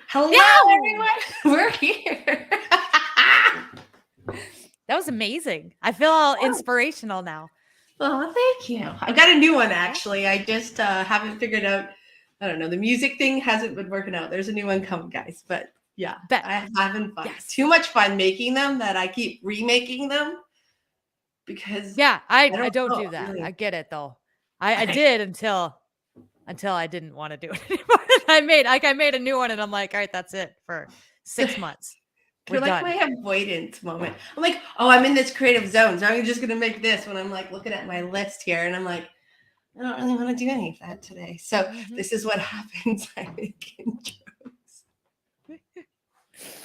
Hello, everyone. We're here. That was amazing. I feel all inspirational now. Oh, thank you. I got a new one, actually. I just haven't figured out, I don't know, the music thing hasn't been working out. There's a new one coming, guys. But yeah, I'm having fun. Yes. Too much fun making them that I keep remaking them because I don't do that. Really. I get it, though. I did until I didn't want to do it anymore. I made a new one and I'm like, all right, that's it for 6 months. You're like my avoidance moment. I'm like, oh, I'm in this creative zone, so I'm just gonna make this when I'm like looking at my list here, and I'm like, I don't really want to do any of that today. So this is what happens. I make intros.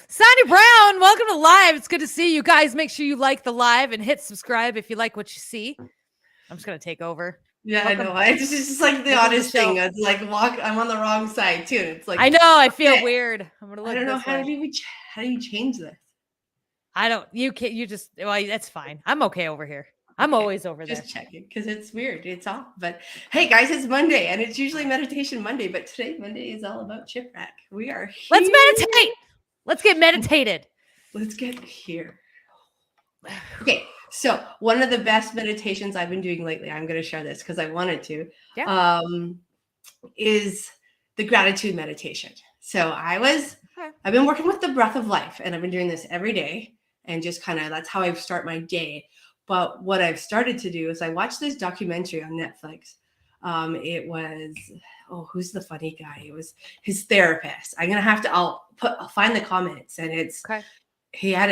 Sandy Brown, welcome to live. It's good to see you guys. Make sure you like the live and hit subscribe if you like what you see. I'm just gonna take over. Yeah, welcome. I know. It's just like the oddest thing. It's like I'm on the wrong side too. It's like I know. I feel weird. I'm gonna look. I don't know how do you change this? I don't. You can't. You just. Well, that's fine. I'm okay over here. I'm always over there. Just checking because it's weird. It's off. But hey, guys, it's Monday and it's usually Meditation Monday. But today, Monday is all about Shipwreck. We are here. Let's meditate. Let's get meditated. Let's get here. Okay. So one of the best meditations I've been doing lately, I'm going to share this because I wanted to, is the gratitude meditation. So I've been working with the breath of life and I've been doing this every day and just kind of, that's how I start my day. But what I've started to do is I watched this documentary on Netflix. It was, who's the funny guy? It was his therapist. I'm going to have to, I'll find the comments and it's, he had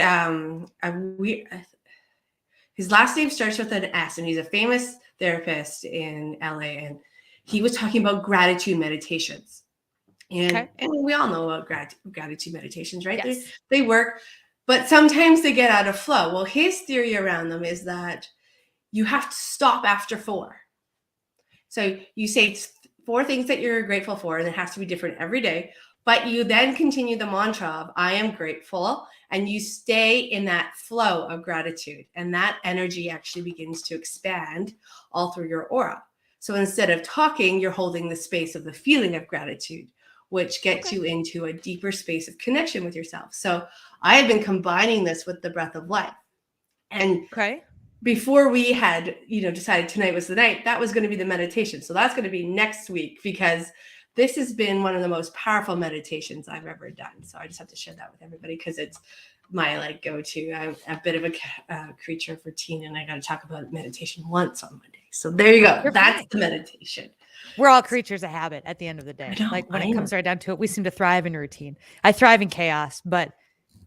his last name starts with an S, and he's a famous therapist in LA. And he was talking about gratitude meditations. And we all know about gratitude meditations, right? Yes. They work, but sometimes they get out of flow. Well, his theory around them is that you have to stop after 4. So you say 4 things that you're grateful for, and it has to be different every day. But you then continue the mantra of I am grateful, and you stay in that flow of gratitude. And that energy actually begins to expand all through your aura. So instead of talking, you're holding the space of the feeling of gratitude, which gets you into a deeper space of connection with yourself. So I have been combining this with the breath of life. And before we had, decided tonight was the night, that was going to be the meditation. So that's going to be next week because this has been one of the most powerful meditations I've ever done. So I just have to share that with everybody because it's my go-to. I'm a bit of a creature of routine, and I got to talk about meditation once on Monday. So there you go. That's the meditation. We're all creatures of habit at the end of the day. When it comes right down to it, we seem to thrive in routine. I thrive in chaos, but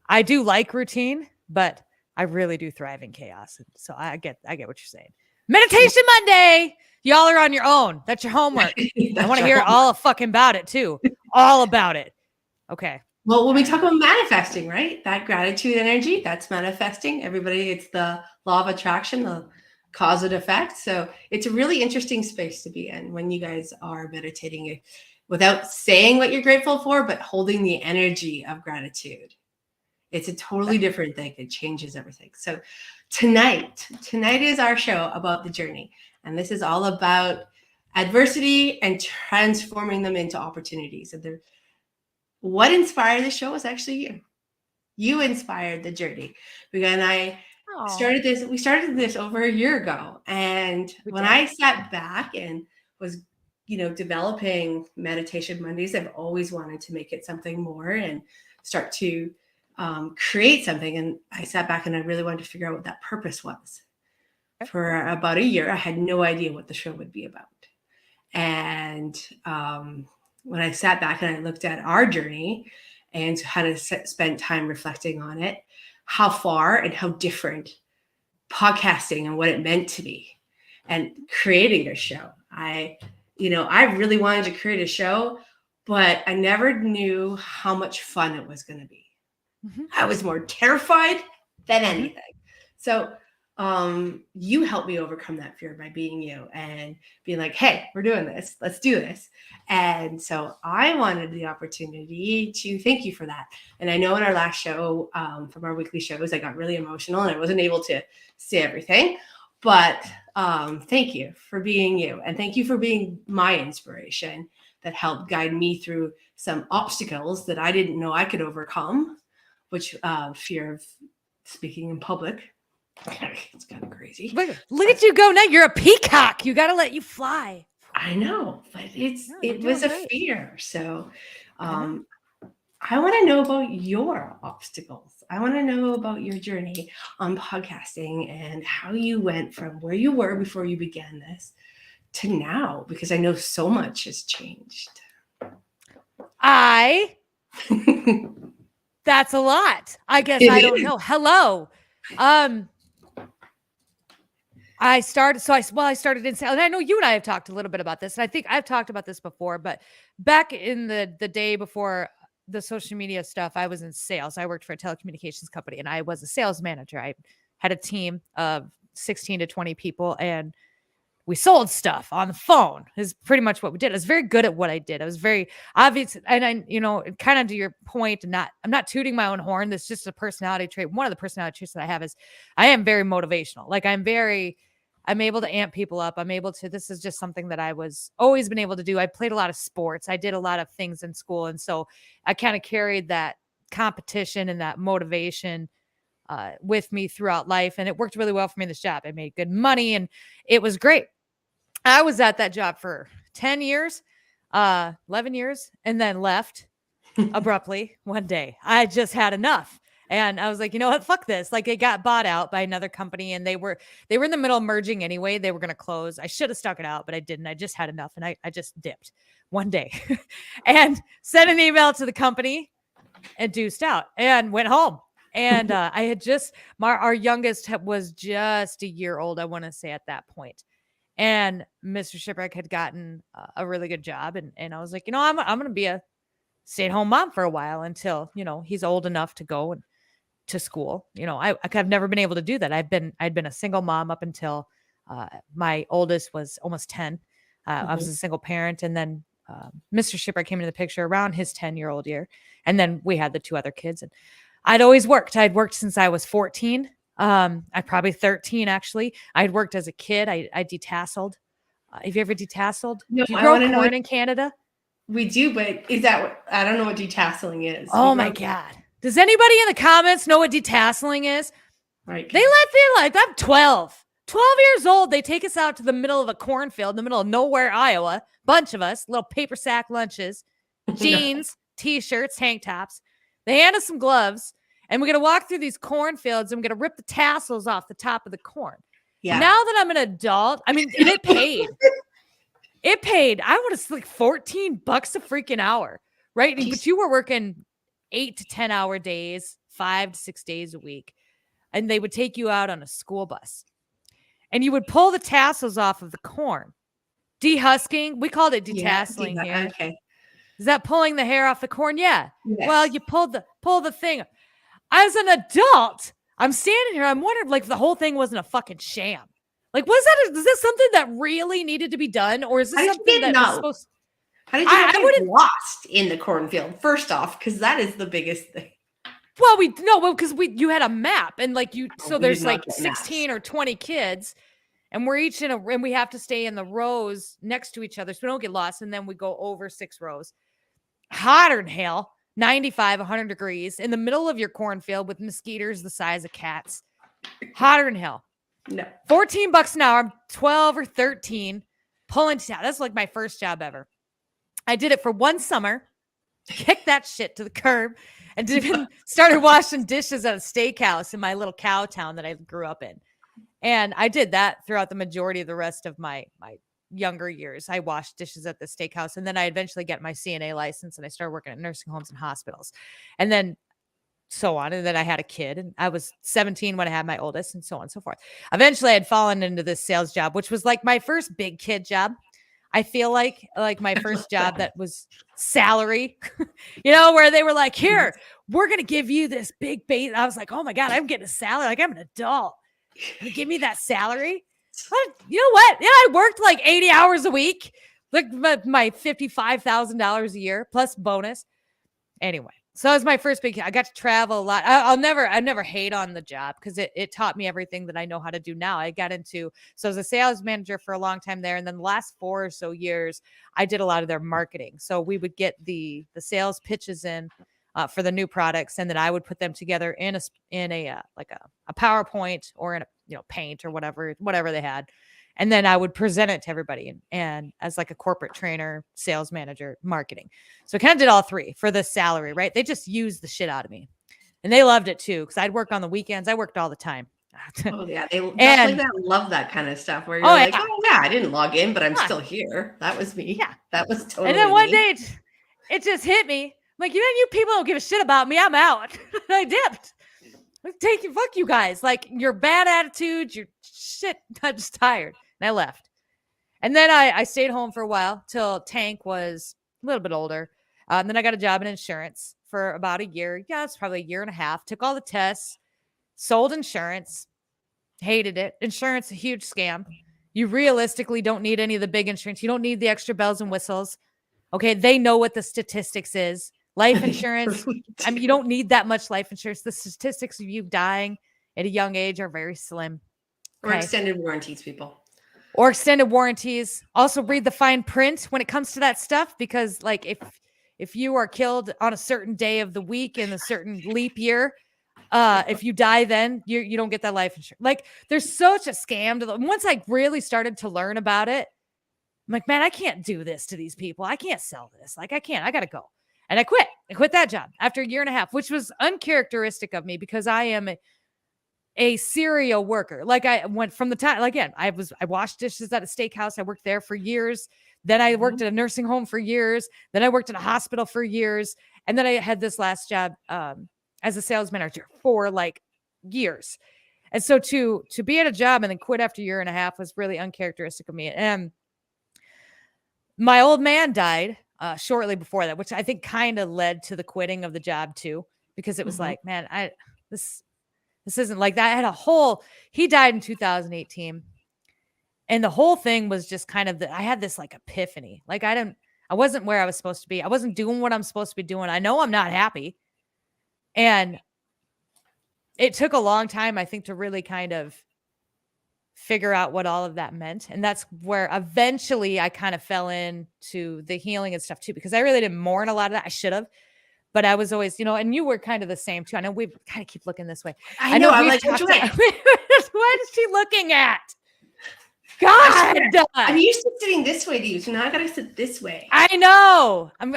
I do like routine, but I really do thrive in chaos. So I get what you're saying. Meditation Monday. Y'all are on your own. That's your homework. I want to hear all fucking about it too. All about it. Okay. Well, when we talk about manifesting, right? That gratitude energy, that's manifesting. Everybody, it's the law of attraction, the cause and effect. So it's a really interesting space to be in when you guys are meditating without saying what you're grateful for, but holding the energy of gratitude. It's a totally different thing. It changes everything. So tonight is our show about the journey. And this is all about adversity and transforming them into opportunities. And what inspired the show was actually you. You inspired the journey. Because we started this over a year ago. And when I sat back and was developing Meditation Mondays, I've always wanted to make it something more and start to create something. And I sat back and I really wanted to figure out what that purpose was. For about a year, I had no idea what the show would be about. And when I sat back and I looked at our journey and kind of spent time reflecting on it, how far and how different podcasting and what it meant to me and creating a show. I really wanted to create a show, but I never knew how much fun it was going to be. Mm-hmm. I was more terrified than anything. So you helped me overcome that fear by being you and being like, hey, we're doing this. Let's do this. And so I wanted the opportunity to thank you for that. And I know in our last show, from our weekly shows, I got really emotional and I wasn't able to say everything, but thank you for being you. And thank you for being my inspiration that helped guide me through some obstacles that I didn't know I could overcome, which fear of speaking in public. It's kind of crazy. Look at you go now. You're a peacock. You got to let you fly. I know, but it was a fear. So I want to know about your obstacles. I want to know about your journey on podcasting and how you went from where you were before you began this to now, because I know so much has changed. That's a lot. I guess I don't know. Hello. I started in sales, and I know you and I have talked a little bit about this, and I think I've talked about this before, but back in the day before the social media stuff, I was in sales. I worked for a telecommunications company, and I was a sales manager. I had a team of 16 to 20 people, and we sold stuff on the phone is pretty much what we did. I was very good at what I did. I was very obvious. And I, kind of to your point, I'm not tooting my own horn. That's just a personality trait. One of the personality traits that I have is I am very motivational. Like I'm able to amp people up. This is just something that I was always been able to do. I played a lot of sports. I did a lot of things in school. And so I kind of carried that competition and that motivation with me throughout life. And it worked really well for me in this job. I made good money and it was great. I was at that job for 10 years, 11 years, and then left abruptly one day. I just had enough. And I was like, you know what? Fuck this. Like it got bought out by another company and they were in the middle of merging anyway. They were going to close. I should have stuck it out, but I didn't. I just had enough. And I just dipped one day and sent an email to the company and deuced out and went home. And I had our youngest was just a year old, I want to say at that point. And Mr. Shipwreck had gotten a really good job. And I was like, I'm going to be a stay-at-home mom for a while until, he's old enough to go to school. I've never been able to do that. I'd been a single mom up until my oldest was almost 10. I was a single parent. And then Mr. Shipwreck came into the picture around his 10-year-old year. And then we had the two other kids. And I'd always worked. I'd worked since I was 14. I probably 13 actually. I'd worked as a kid. I detasseled. Have you ever detasseled? No, do you grow corn in Canada? We do, but is that what, I don't know what detasseling is. Oh my God. Does anybody in the comments know what detasseling is? Right. I'm 12 years old. They take us out to the middle of a cornfield in the middle of nowhere, Iowa. Bunch of us, little paper sack lunches, jeans, t-shirts, tank tops. They hand us some gloves. And we're going to walk through these cornfields and we're going to rip the tassels off the top of the corn. Yeah. Now that I'm an adult, and it paid. It paid. I want to say like $14 a freaking hour, right? Jeez. But you were working 8 to 10 hour days, 5 to 6 days a week. And they would take you out on a school bus. And you would pull the tassels off of the corn. Dehusking. We called it detasseling here. Okay. Is that pulling the hair off the corn? Yeah. Yes. Well, you pull the thing. As an adult, I'm standing here. I'm wondering, like, the whole thing wasn't a fucking sham. Like, is this something that really needed to be done, or is this something that was supposed? How did you get lost in the cornfield? First off, because that is the biggest thing. Well, because you had a map, and like so there's like 16 or 20 kids, and we're each and we have to stay in the rows next to each other so we don't get lost, and then we go over 6 rows. Hotter than hell. 95, 100 degrees in the middle of your cornfield with mosquitoes the size of cats. Hotter than hell. No. $14 an hour. I'm 12 or 13. pulling. That's like my first job ever. I did it for one summer, kicked that shit to the curb, and started washing dishes at a steakhouse in my little cow town that I grew up in. And I did that throughout the majority of the rest of my younger years. I washed dishes at the steakhouse, and then I eventually got my CNA license, and I started working at nursing homes and hospitals, and then so on. And then I had a kid, and I was 17 when I had my oldest, and so on and so forth. Eventually, I had fallen into this sales job, which was like my first big kid job. I feel like my first job that was salary, where they were like, here, we're going to give you this big base. I was like, oh my God, I'm getting a salary. Like I'm an adult. Give me that salary. But you know what? Yeah, I worked like 80 hours a week, like my $55,000 a year plus bonus. Anyway, so it was my first big. I got to travel a lot. I never hate on the job because it taught me everything that I know how to do now. I was a sales manager for a long time there, and then the last 4 or so years, I did a lot of their marketing. So we would get the sales pitches in for the new products, and then I would put them together in a PowerPoint or in a Paint or whatever they had. And then I would present it to everybody and as like a corporate trainer, sales manager, marketing. So I kind of did all three for the salary, right? They just used the shit out of me and they loved it too. Cause I'd work on the weekends. I worked all the time. Oh yeah. They love that kind of stuff where you're oh yeah, I didn't log in, but I'm still here. That was me. Yeah. That was totally And then one day it just hit me. I'm like, you people don't give a shit about me. I'm out. I dipped. Fuck you guys. Like your bad attitude, your shit. I'm just tired. And I left. And then I stayed home for a while till Tank was a little bit older. And then I got a job in insurance for about a year. Yeah, it's probably a year and a half. Took all the tests, sold insurance, hated it. Insurance, a huge scam. You realistically don't need any of the big insurance. You don't need the extra bells and whistles. Okay, they know what the statistics is. Life insurance, I mean, you don't need that much life insurance. The statistics of you dying at a young age are very slim. Okay? Or extended warranties, people. Or extended warranties. Also read the fine print when it comes to that stuff, because like if you are killed on a certain day of the week in a certain leap year, if you die then, you don't get that life insurance. Like there's such a scam to them. Once I really started to learn about it, I'm like, man, I can't do this to these people. I can't sell this. Like I got to go. And I quit. I quit that job after a year and a half, which was uncharacteristic of me because I am a serial worker. Like I went from the time, again, I washed dishes at a steakhouse. I worked there for years. Then I worked at a nursing home for years. Then I worked in a hospital for years. And then I had this last job as a sales manager for like years. And so to be at a job and then quit after a year and a half was really uncharacteristic of me. And my old man died shortly before that, which I think kind of led to the quitting of the job too, because it was like, man, this isn't like that. I had he died in 2018. And the whole thing was just kind of I had this like epiphany. Like I wasn't where I was supposed to be. I wasn't doing what I'm supposed to be doing. I know I'm not happy. And it took a long time, I think, to really kind of figure out what all of that meant. And that's where eventually I kind of fell into the healing and stuff too, because I really didn't mourn a lot of that. I should have, but I was always, and you were kind of the same too. I know we kind of keep looking this way. I know. I'm like, what is she looking at? God, I'm used to sitting this way to you, so now I gotta sit this way. I know. Let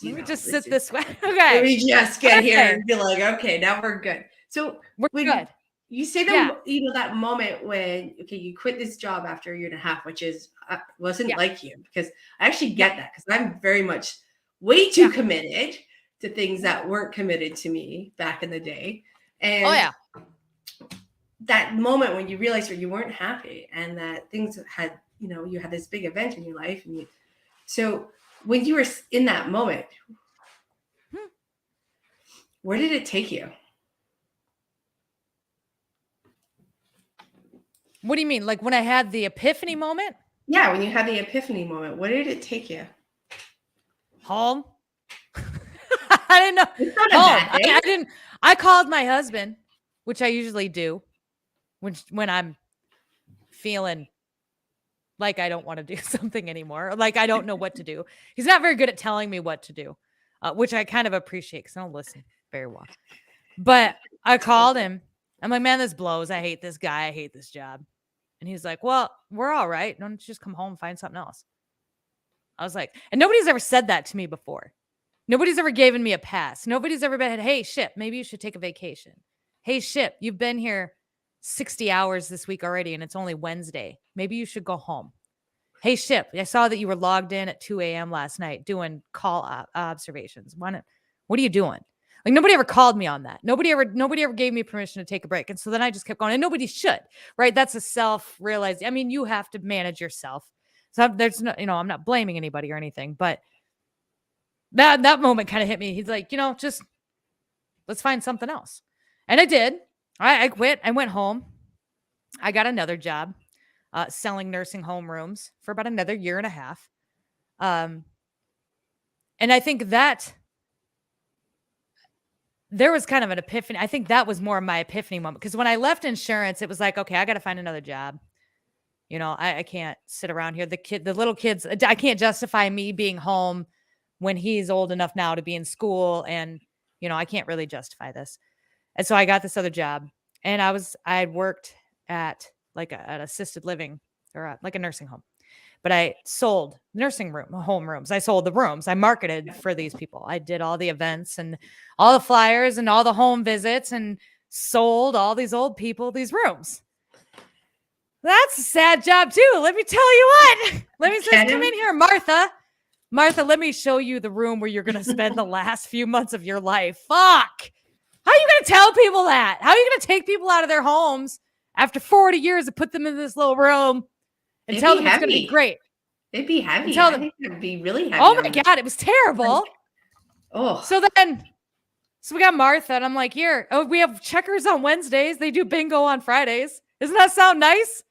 me just sit this way. Okay. Let me just get here and be like, okay, now we're good. So we're good. You say that that moment when you quit this job after a year and a half, which is wasn't like you, because I actually get that, because I'm very much way too committed to things that weren't committed to me back in the day. And that moment when you realized that you weren't happy and that things had, you had this big event in your life, and so when you were in that moment, where did it take you? What do you mean? Like when I had the epiphany moment? Yeah, when you had the epiphany moment, where did it take you? Home. I didn't know. It's not a bad thing. I didn't. I called my husband, which I usually do when I'm feeling like I don't want to do something anymore. Like I don't know what to do. He's not very good at telling me what to do, which I kind of appreciate because I don't listen very well. But I called him. I'm like, man, this blows. I hate this guy. I hate this job. And he's like, well, we're all right. Don't you just come home and find something else? I was like, and nobody's ever said that to me before. Nobody's ever given me a pass. Nobody's ever been, hey, Ship, maybe you should take a vacation. Hey, Ship, you've been here 60 hours this week already, and it's only Wednesday. Maybe you should go home. Hey, Ship, I saw that you were logged in at 2 a.m. last night doing call observations. What are you doing? Like, nobody ever called me on that. Nobody ever gave me permission to take a break. And so then I just kept going, and nobody should, right? That's a self-realizing. I mean, you have to manage yourself. So there's no, I'm not blaming anybody or anything, but that moment kind of hit me. He's like, just let's find something else. And I did. I quit. I went home. I got another job selling nursing home rooms for about another year and a half. And I think that there was kind of an epiphany. I think that was more of my epiphany moment, because when I left insurance, it was like, okay, I got to find another job. I can't sit around here. The little kids, I can't justify me being home when he's old enough now to be in school. And, I can't really justify this. And so I got this other job, and I worked at like an assisted living or like a nursing home, but I sold home rooms. I sold the rooms. I marketed for these people. I did all the events and all the flyers and all the home visits and sold all these old people these rooms. That's a sad job too. Let me tell you what. Let me say, come in here, Martha. Martha, let me show you the room where you're going to spend the last few months of your life. Fuck. How are you going to tell people that? How are you going to take people out of their homes after 40 years and put them in this little room and tell them it's going to be great? It'd be heavy. I think it'd be really heavy. Oh my God, it was terrible. Oh. So we got Martha, and I'm like, here, we have checkers on Wednesdays. They do bingo on Fridays. Doesn't that sound nice?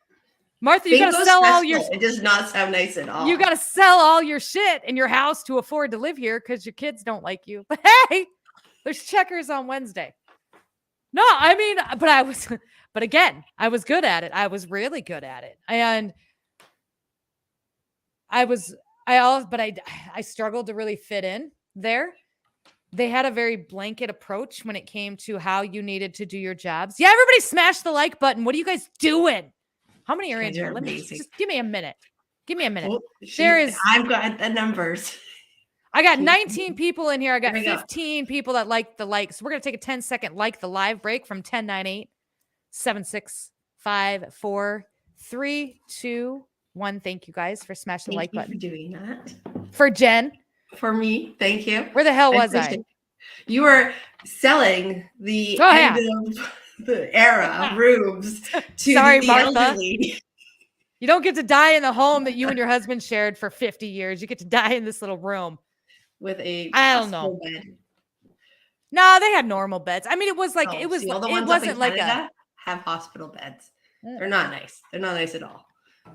Martha, you got to sell all your... It does not sound nice at all. You got to sell all your shit in your house to afford to live here because your kids don't like you. But hey, there's checkers on Wednesday. No, I mean, but again, I was good at it. I was really good at it. And I struggled to really fit in there. They had a very blanket approach when it came to how you needed to do your jobs. Yeah, everybody smash the like button. What are you guys doing? How many are in here? Let me just give me a minute. Give me a minute. I've got the numbers. I got 19 people in here. I got 15 people that like the likes. So we're going to take a 10-second like the live break from 10, 9, 8, 7, 6, 5, 4, 3, 2, 1. Thank you guys for smashing the like button. For doing that. For Jen. For me. Thank you. Where the hell was I? You were selling the end of the era of rooms to Sorry, the Martha. elderly. You don't get to die in the home that you and your husband shared for 50 years. You get to die in this little room with a bed. No, they had normal beds. I mean, it was like the it ones wasn't like Canada have hospital beds. They're not nice. They're not nice at all.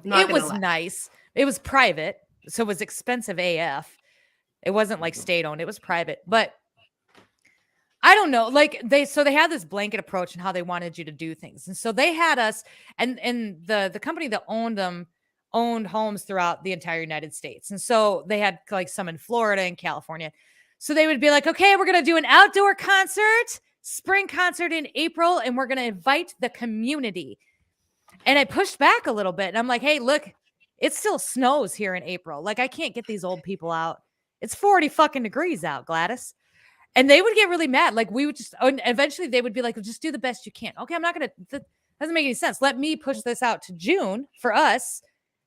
It was nice. It was private, so it was expensive AF. It wasn't like state owned. It was private, but I don't know. Like they had this blanket approach in how they wanted you to do things. And so they had us, and the company that owned them owned homes throughout the entire United States. And so they had like some in Florida and California. So they would be like, okay, we're going to do an outdoor concert, spring concert in April, and we're going to invite the community. And I pushed back a little bit, and I'm like, hey, look, it still snows here in April. Like I can't get these old people out. It's 40 fucking degrees out, Gladys. And they would get really mad. Like we would just, and eventually they would be like, well, just do the best you can. Okay, I'm not going to, that doesn't make any sense. Let me push this out to June for us.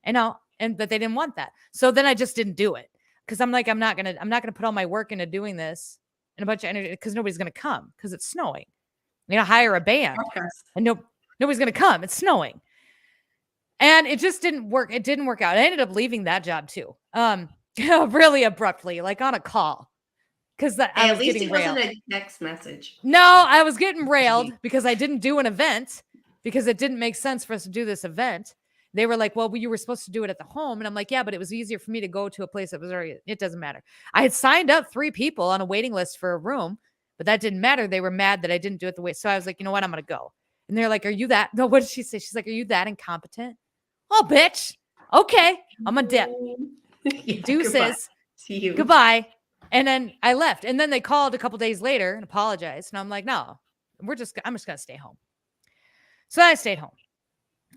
But they didn't want that. So then I just didn't do it. Cause I'm like, I'm not going to put all my work into doing this and a bunch of energy because nobody's going to come because it's snowing. Hire a band and nobody's going to come. It's snowing. And it just didn't work. It didn't work out. I ended up leaving that job too. Really abruptly, like on a call. Because I was getting railed. At least it wasn't a text message. No, I was getting railed because I didn't do an event because it didn't make sense for us to do this event. They were like, well, you were supposed to do it at the home. And I'm like, yeah, but it was easier for me to go to a place that was already, it doesn't matter. I had signed up 3 people on a waiting list for a room, but that didn't matter. They were mad that I didn't do it the way. So I was like, you know what? I'm going to go. And they're like, are you that? No, what did she say? She's like, are you that incompetent? Oh, bitch. Okay. I'm a dip. Deuces. Goodbye. See you. Goodbye. And then I left. And then they called a couple days later and apologized. And I'm like, no, I'm just going to stay home. So I stayed home.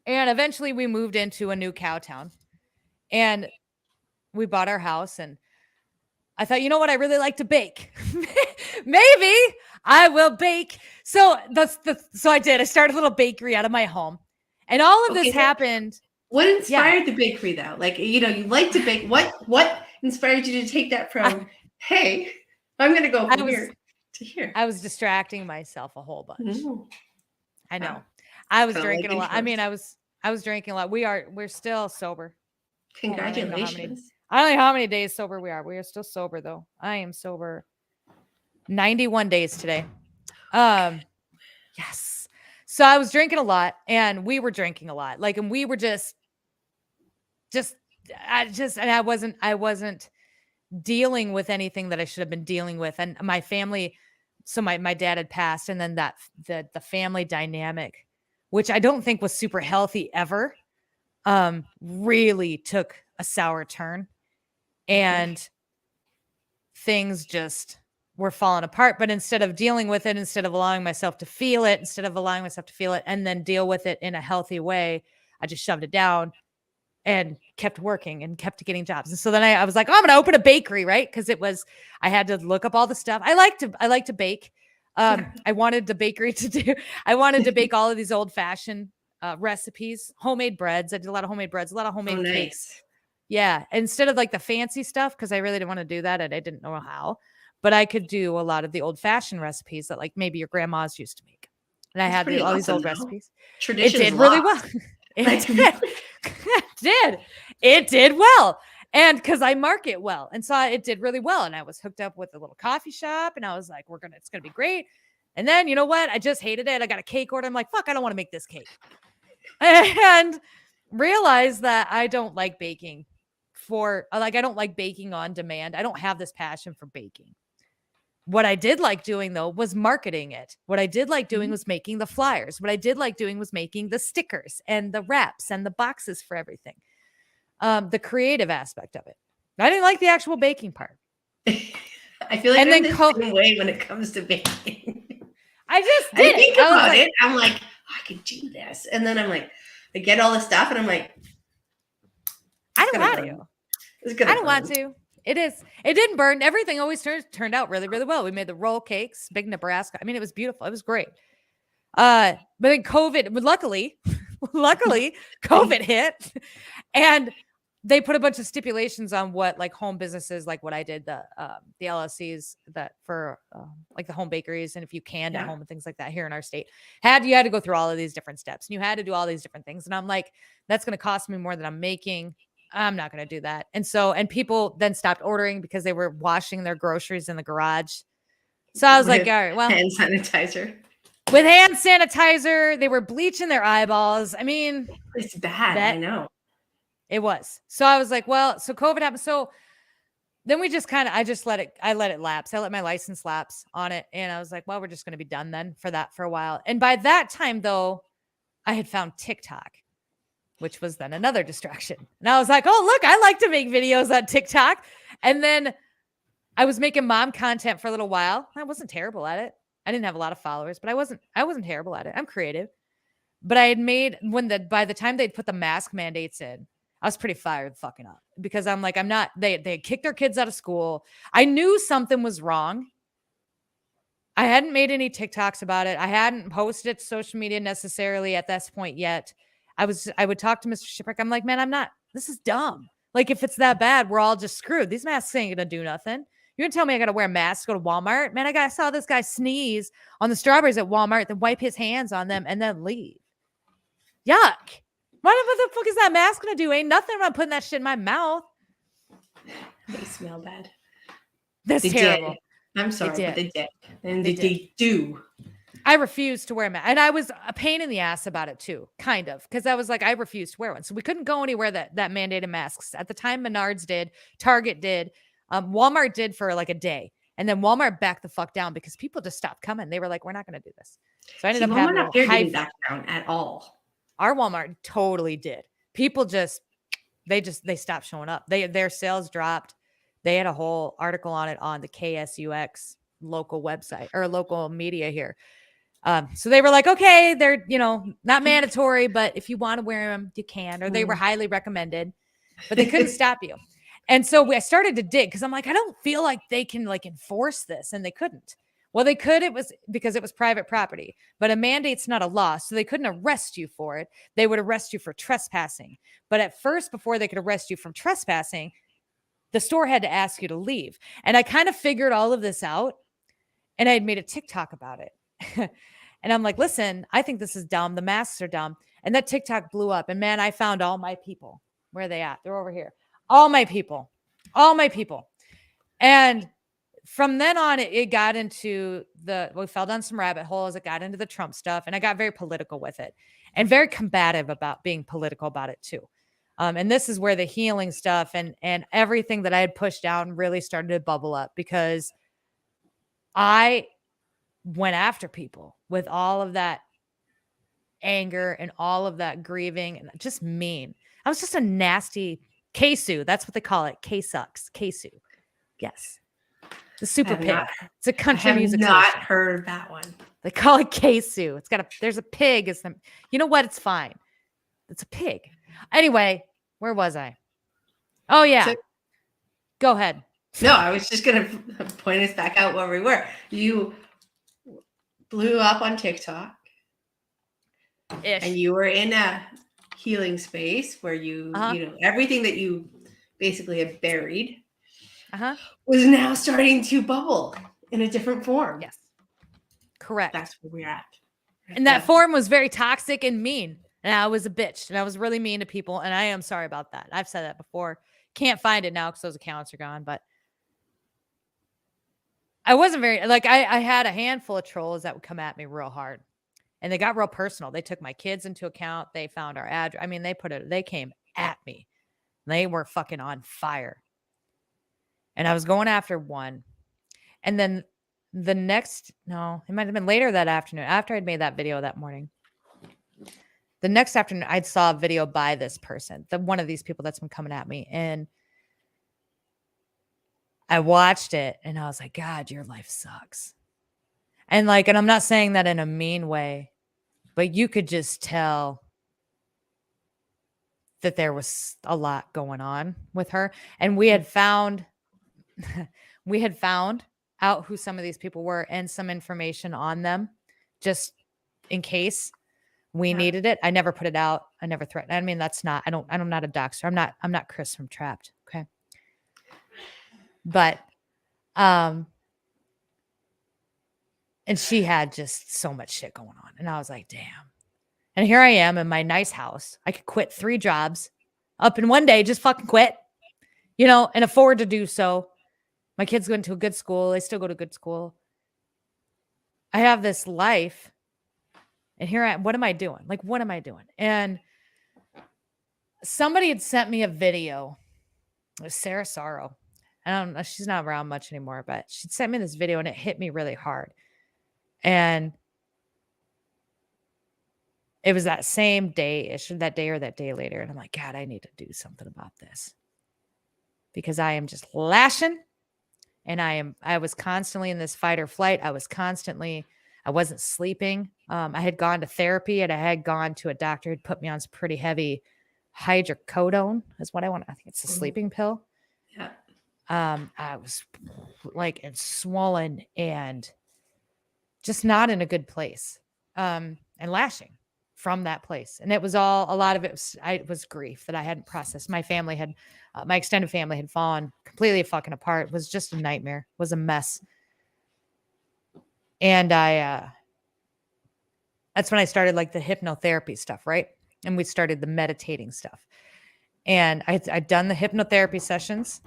And eventually we moved into a new cow town and we bought our house, and I thought, you know what? I really like to bake. Maybe I will bake. So so I did. I started a little bakery out of my home, and all of this happened. What inspired the bakery though? Like, you like to bake. What inspired you to take that from, hey, I'm going to go from here to here? I was distracting myself a whole bunch. I know. I was drinking a lot. I mean, I was drinking a lot. We're still sober. Congratulations. I don't know how many days sober we are. We are still sober though. I am sober 91 days today. Yes. So I was drinking a lot, and we were drinking a lot. Like, and we were I wasn't dealing with anything that I should have been dealing with. And my family, so my dad had passed, and then the family dynamic, which I don't think was super healthy ever, really took a sour turn, and things just were falling apart. But instead of dealing with it, instead of allowing myself to feel it, and then deal with it in a healthy way, I just shoved it down and kept working and kept getting jobs. And so then I was like, oh, I'm going to open a bakery, right? Because I had to look up all the stuff. I like to bake. I wanted the bakery I wanted to bake all of these old fashioned recipes, homemade breads. I did a lot of homemade breads, a lot of homemade cakes. Yeah. Instead of like the fancy stuff, because I really didn't want to do that and I didn't know how, but I could do a lot of the old fashioned recipes that like maybe your grandmas used to make. And I had all these old recipes. It did really well. It did well. And because I market well. And so it did really well. And I was hooked up with a little coffee shop, and I was like, it's going to be great. And then, you know what? I just hated it. I got a cake order. I'm like, fuck, I don't want to make this cake. And realized that I don't like baking I don't like baking on demand. I don't have this passion for baking. What I did like doing though was marketing it. What I did like doing was making the flyers. What I did like doing was making the stickers and the wraps and the boxes for everything. The creative aspect of it. I didn't like the actual baking part. I feel like I'm the same way when it comes to baking. I just did. I think about it. I'm like, I could do this. And then I'm like, I get all the stuff and I'm like, I don't want to. I don't want to. It didn't burn. Everything always turned out really, really well. We made the roll cakes, big Nebraska. I mean, it was beautiful. It was great. But then COVID, luckily, COVID hit, and they put a bunch of stipulations on what like home businesses, like what I did, the LLCs that for like the home bakeries, and if you canned at home and things like that here in our state, you had to go through all of these different steps, and you had to do all these different things. And I'm like, that's going to cost me more than I'm making. I'm not going to do that. And people then stopped ordering because they were washing their groceries in the garage. So I was like, all right, well, hand sanitizer. With hand sanitizer, they were bleaching their eyeballs. I mean, it's bad. I know. It was. So I was like, well, so COVID happened. So then I let it lapse. I let my license lapse on it. And I was like, well, we're just going to be done then for a while. And by that time though, I had found TikTok, which was then another distraction. And I was like, oh, look, I like to make videos on TikTok. And then I was making mom content for a little while. I wasn't terrible at it. I didn't have a lot of followers, but I wasn't terrible at it. I'm creative. But I had made by the time they'd put the mask mandates in, I was pretty fired fucking up because I'm like, they had kicked their kids out of school. I knew something was wrong. I hadn't made any TikToks about it. I hadn't posted it to social media necessarily at this point yet. I would talk to Mr. SHIPWRECK. I'm like, man, this is dumb. Like, if it's that bad, we're all just screwed. These masks ain't going to do nothing. You're going to tell me I got to wear a mask to go to Walmart? Man, I saw this guy sneeze on the strawberries at Walmart, then wipe his hands on them and then leave. Yuck. What the fuck is that mask going to do? Ain't nothing about putting that shit in my mouth. They smell bad. That's terrible. I'm sorry, but they did. And they do. I refused to wear a mask. And I was a pain in the ass about it too, kind of. Because I was like, I refused to wear one. So we couldn't go anywhere that mandated masks. At the time, Menards did. Target did. Walmart did for like a day. And then Walmart backed the fuck down because people just stopped coming. They were like, we're not going to do this. So I ended up having Walmart up here didn't back down at all. Our Walmart totally did. People they stopped showing up. Their sales dropped. They had a whole article on it on the KSUX local website or local media here. So they were like, okay, they're, not mandatory, but if you want to wear them, you can, or they were highly recommended, but they couldn't stop you. And so I started to dig because I'm like, I don't feel like they can like enforce this, and they couldn't. Well, they could. It was because it was private property, but a mandate's not a law. So they couldn't arrest you for it. They would arrest you for trespassing. But at first, before they could arrest you from trespassing, the store had to ask you to leave. And I kind of figured all of this out, and I had made a TikTok about it. And I'm like, listen, I think this is dumb. The masks are dumb. And that TikTok blew up. And man, I found all my people. Where are they at? They're over here. All my people. And from then on, it got into we fell down some rabbit holes. It got into the Trump stuff. And I got very political with it and very combative about being political about it too. And this is where the healing stuff and everything that I had pushed down really started to bubble up, because I went after people with all of that anger and all of that grieving and just mean. I was just a nasty K-Sue. That's what they call it. K-sucks. K-Sue. Yes. The super pig. It's a country music station. I have not heard that one. They call it K-Sue. There's a pig. You know what? It's fine. It's a pig. Anyway, where was I? Oh yeah. Go ahead. No, I was just going to point us back out where we were. You blew up on TikTok. And you were in a healing space where you everything that you basically had buried was now starting to bubble in a different form. Yes. Correct. That's where we're at. Right, and that form was very toxic and mean. And I was a bitch. And I was really mean to people. And I am sorry about that. I've said that before. Can't find it now because those accounts are gone. But I wasn't very, I had a handful of trolls that would come at me real hard. And they got real personal. They took my kids into account. They found our address. I mean, they came at me. They were fucking on fire. And I was going after one. And then it might have been later that afternoon, after I'd made that video that morning. The next afternoon, I saw a video by this person, one of these people that's been coming at me. And I watched it and I was like, God, your life sucks. And I'm not saying that in a mean way, but you could just tell that there was a lot going on with her. And we had found out who some of these people were and some information on them just in case we needed it. I never put it out. I never threatened. I mean, I'm not a doxer. I'm not Chris from Trapped. Okay. But, and she had just so much shit going on. And I was like, damn. And here I am in my nice house. I could quit 3 jobs up in one day, just fucking quit, and afford to do so. My kids went to a good school. They still go to good school. I have this life. And here I am. What am I doing? What am I doing? And somebody had sent me a video. It was Sarah Sorrow. I don't know. She's not around much anymore, but she sent me this video and it hit me really hard. And it was that same day-ish, that day or that day later. And I'm like, God, I need to do something about this. Because I am just lashing. And I was constantly in this fight or flight. I wasn't sleeping. I had gone to therapy and I had gone to a doctor who'd put me on some pretty heavy hydrocodone is what I want. I think it's a sleeping pill. Yeah. I was and swollen and just not in a good place. And lashing from that place. And it was a lot of it was grief that I hadn't processed. My family my extended family had fallen completely fucking apart. It was just a nightmare. It was a mess. And that's when I started the hypnotherapy stuff, right? And we started the meditating stuff. And I'd done the hypnotherapy sessions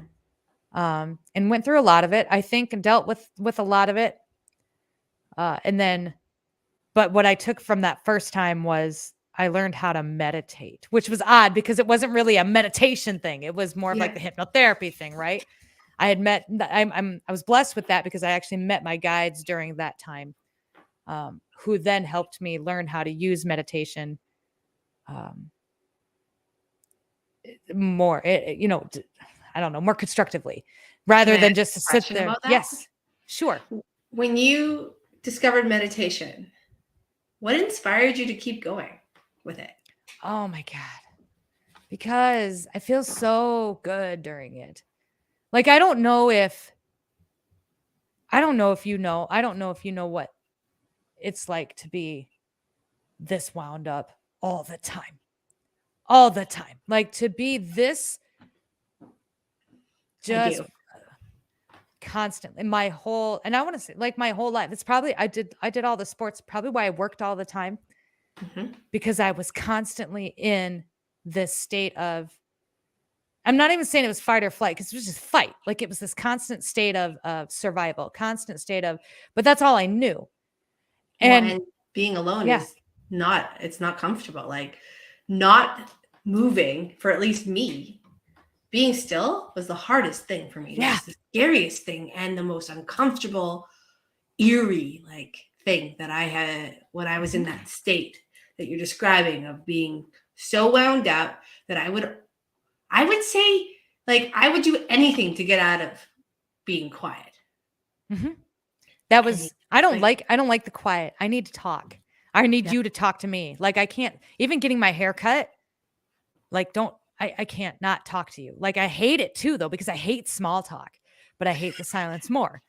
and went through a lot of it, I think, and dealt with a lot of it. But what I took from that first time was I learned how to meditate, which was odd because it wasn't really a meditation thing. It was more of the hypnotherapy thing, right? I was blessed with that because I actually met my guides during that time, who then helped me learn how to use meditation more, I don't know, more constructively rather than just to sit there. Yes, sure. When you discovered meditation, What inspired you to keep going with it? Oh my God. Because I feel so good during it. Like, I don't know if you know what it's like to be this wound up all the time. All the time. Like, to be this just constantly my whole, and I want to say like my whole life. It's probably, I did all the sports, probably why I worked all the time, because I was constantly in this state of, I'm not even saying it was fight or flight, because it was just fight. Like, it was this constant state of survival, constant state of, but that's all I knew. And being alone is not, it's not comfortable. Like, not moving, for at least me, being still was the hardest thing for me. It was the scariest thing and the most uncomfortable, eerie like thing that I had when I was in that state that you're describing, of being so wound up that I would say, like, I would do anything to get out of being quiet. That was, I don't like the quiet. I need to talk. I need you to talk to me. Like, I can't, even getting my hair cut, like, I can't not talk to you. Like, I hate it too, though, because I hate small talk, but I hate the silence more.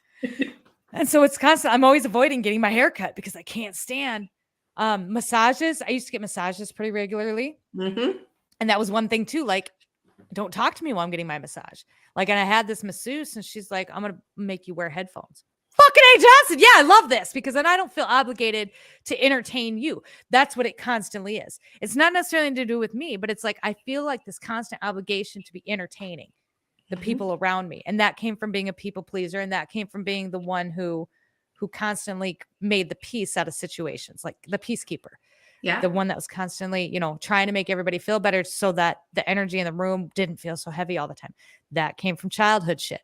And so it's constant. I'm always avoiding getting my hair cut because I can't stand massages. I used to get massages pretty regularly. And that was one thing too. Like, don't talk to me while I'm getting my massage. Like, and I had this masseuse and she's like, I'm going to make you wear headphones. Fucking A. Johnson. Yeah, I love this, because then I don't feel obligated to entertain you. That's what it constantly is. It's not necessarily to do with me, but it's like, I feel like this constant obligation to be entertaining the people around me. And that came from being a people pleaser. And that came from being the one who constantly made the peace out of situations, like the peacekeeper. The one that was constantly, trying to make everybody feel better so that the energy in the room didn't feel so heavy all the time. That came from childhood shit.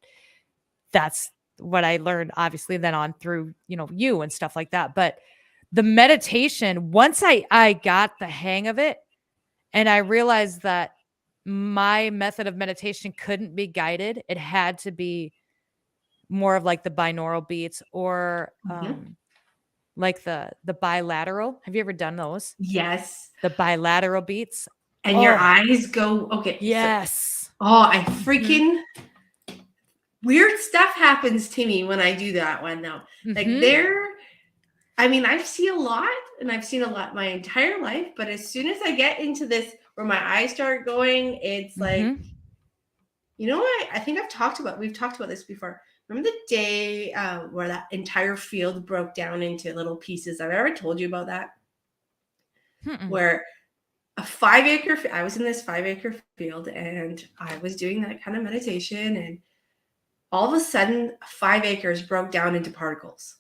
That's what I learned, obviously, then on through, you and stuff like that. But the meditation, once I got the hang of it, and I realized that my method of meditation couldn't be guided. It had to be more of like the binaural beats, or like the bilateral. Have you ever done those? Yes. The bilateral beats. And your eyes go, okay. Yes. I freaking, weird stuff happens to me when I do that one, though. Like, I've seen a lot, and I've seen a lot my entire life, but as soon as I get into this where my eyes start going, it's like, you know what? I think we've talked about this before. Remember the day where that entire field broke down into little pieces? Have I ever told you about that? Where a 5-acre, I was in this 5-acre field, and I was doing that kind of meditation, and all of a sudden 5 acres broke down into particles.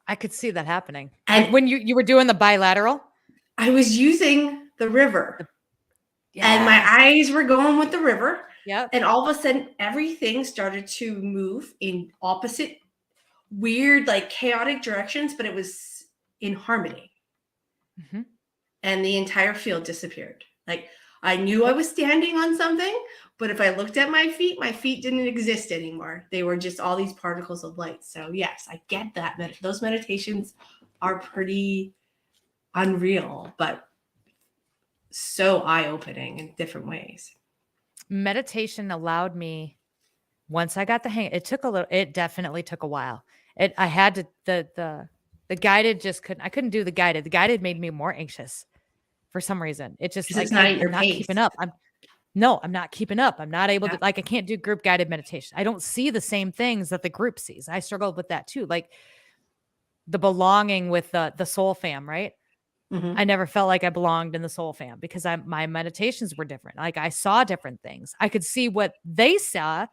I could see that happening. And when you were doing the bilateral? I was using the river. And my eyes were going with the river. And all of a sudden, everything started to move in opposite, weird, like chaotic directions, but it was in harmony. And the entire field disappeared. Like, I knew I was standing on something, but if I looked at my feet didn't exist anymore. They were just all these particles of light. So yes, I get that. Those meditations are pretty unreal, but so eye-opening in different ways. Meditation allowed me, once I got the hang, it definitely took a while. I had to, the guided I couldn't do the guided. The guided made me more anxious for some reason. It just, like, I'm not keeping up. I'm not keeping up. I'm not able to, like, I can't do group guided meditation. I don't see the same things that the group sees. I struggled with that too. Like, the belonging with the soul fam, right? I never felt like I belonged in the soul fam because my meditations were different. Like, I saw different things. I could see what they saw,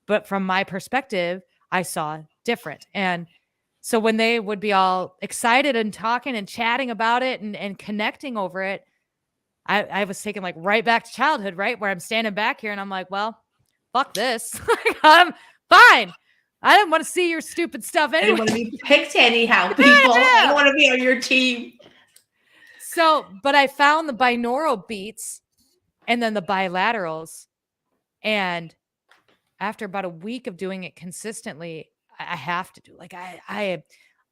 but from my perspective, I saw different. And so when they would be all excited and talking and chatting about it and connecting over it, I was taken, like, right back to childhood, right? Where I'm standing back here and I'm like, well, fuck this. I'm fine. I didn't want to see your stupid stuff anyway. I didn't want to be picked anyhow, people. I don't want to be on your team. So, but I found the binaural beats and then the bilaterals. And after about a week of doing it consistently, I have to do, like,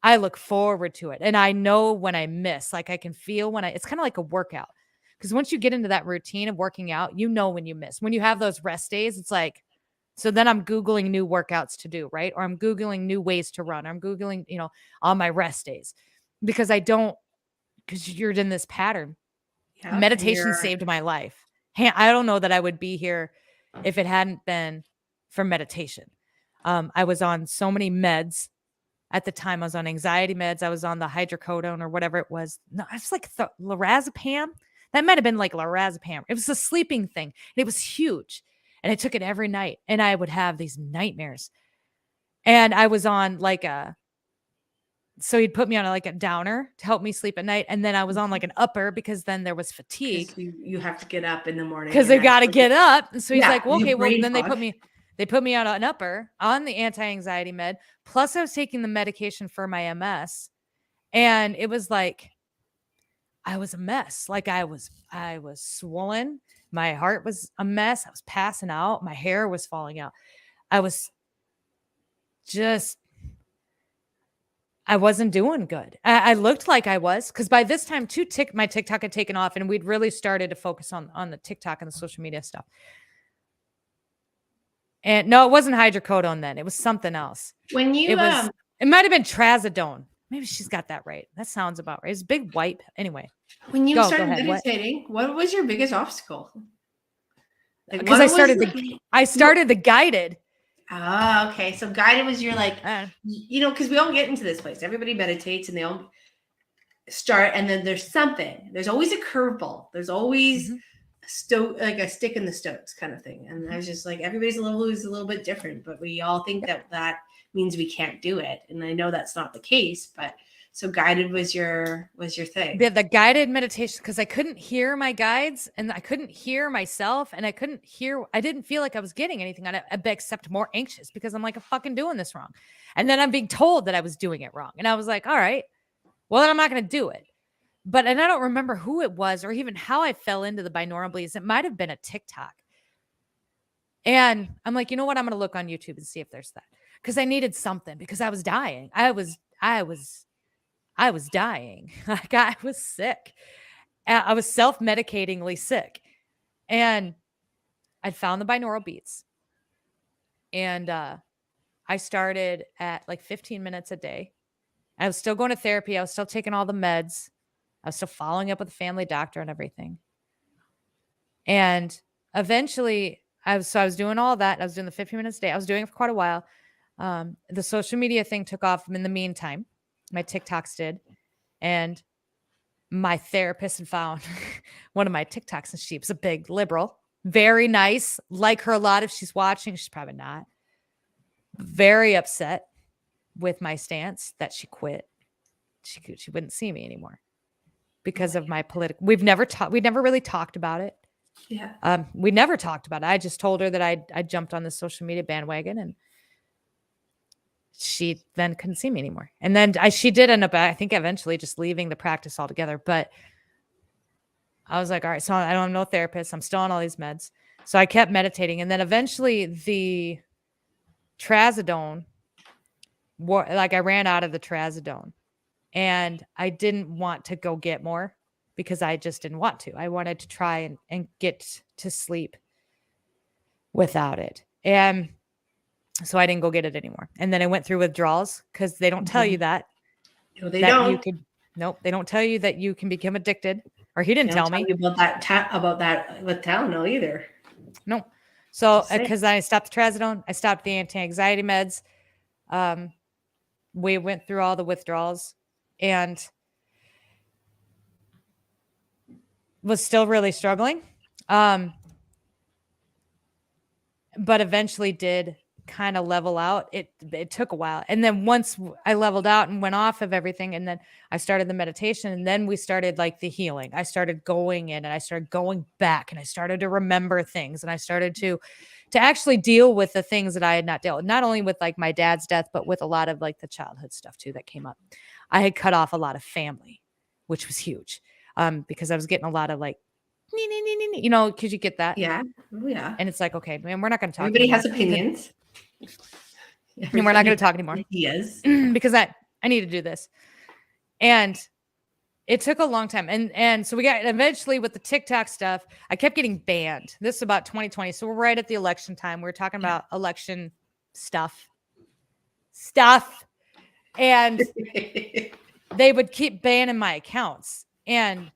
I look forward to it. And I know when I miss, like I can feel when it's kind of like a workout. Because once you get into that routine of working out, you know when you miss. When you have those rest days, it's like, so then I'm Googling new workouts to do, right? Or I'm Googling new ways to run. I'm Googling, on my rest days. Because you're in this pattern. Yep, meditation saved my life. I don't know that I would be here if it hadn't been for meditation. I was on so many meds. At the time, I was on anxiety meds. I was on the hydrocodone or whatever it was. No, I was like lorazepam. That might have been like lorazepam. It was a sleeping thing. And it was huge. And I took it every night. And I would have these nightmares. And I was on so he'd put me on a downer to help me sleep at night. And then I was on like an upper because then there was fatigue. You have to get up in the morning. Because they got to get up. And so he's like, well, okay, well, then they put me on an upper on the anti-anxiety med. Plus I was taking the medication for my MS. And it was like, I was a mess. Like I was swollen. My heart was a mess. I was passing out. My hair was falling out. I wasn't doing good. I looked like I was, because by this time too, my TikTok had taken off and we'd really started to focus on the TikTok and the social media stuff. And no, it wasn't hydrocodone then. It was something else. It might have been trazodone. Maybe she's got that right. That sounds about right. It's a big wipe. Anyway. When you started meditating, what was your biggest obstacle? Because I started the guided. Oh, okay. So guided was your because we all get into this place. Everybody meditates and they all start, and then there's something. There's always a curveball. There's always a stick in the stones kind of thing. And I was just like, everybody's a little bit different, but we all think that means we can't do it. And I know that's not the case, but so guided was your thing. The guided meditation, because I couldn't hear my guides and I couldn't hear myself and I didn't feel like I was getting anything on it except more anxious because I'm like, I'm fucking doing this wrong. And then I'm being told that I was doing it wrong. And I was like, all right, well, then I'm not going to do it. And I don't remember who it was or even how I fell into the binaural beats. It might've been a TikTok. And I'm like, you know what? I'm going to look on YouTube and see if there's that. Because I needed something because I was dying. I was dying. Like I was sick. I was self-medicatingly sick. And I'd found the binaural beats. And I started at 15 minutes a day. I was still going to therapy. I was still taking all the meds. I was still following up with the family doctor and everything. And eventually I was doing all that. I was doing the 15 minutes a day. I was doing it for quite a while. The social media thing took off in the meantime. My TikToks did. And my therapist had found one of my TikToks, and she was a big liberal. Very nice. Like her a lot if she's watching. She's probably not. Very upset with my stance that she quit. She wouldn't see me anymore because of my political. We never really talked about it. Yeah. We never talked about it. I just told her that I jumped on the social media bandwagon, and she then couldn't see me anymore. And then she did end up, I think, eventually just leaving the practice altogether. But I was like, all right, so I don't have no therapist. I'm still on all these meds. So I kept meditating. And then eventually the trazodone, I ran out of the trazodone. And I didn't want to go get more because I just didn't want to. I wanted to try and get to sleep without it. And so I didn't go get it anymore. And then I went through withdrawals because they don't tell you that. No, they don't. They don't tell you that you can become addicted. Or he didn't tell me about that with Tylenol either. No. So because I stopped the trazodone, I stopped the anti-anxiety meds. We went through all the withdrawals and was still really struggling. But eventually did kind of level out. It took a while. And then once I leveled out and went off of everything, and then I started the meditation, and then we started the healing. I started going in and I started going back, and I started to remember things, and I started to actually deal with the things that I had not dealt with, not only with my dad's death, but with a lot of the childhood stuff too that came up. I had cut off a lot of family, which was huge. Because I was getting a lot of because you get that. Yeah. Oh, yeah. And it's okay, man, we're not going to talk. Everybody has opinions. And we're not going to talk anymore. Yes. Because I need to do this. And it took a long time. And so we got eventually with the TikTok stuff, I kept getting banned. This is about 2020. So we're right at the election time. We were talking about election stuff. And they would keep banning my accounts. And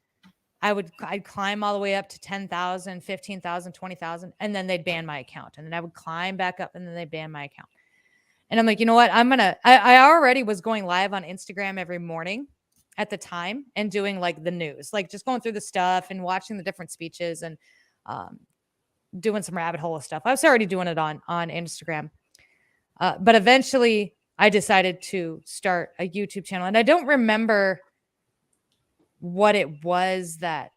I'd climb all the way up to 10,000, 15,000, 20,000. And then they'd ban my account. And then I would climb back up and then they'd ban my account. And I'm like, you know what? I already was going live on Instagram every morning at the time and doing like the news, like just going through the stuff and watching the different speeches and doing some rabbit hole stuff. I was already doing it on Instagram. But eventually I decided to start a YouTube channel. And I don't remember what it was that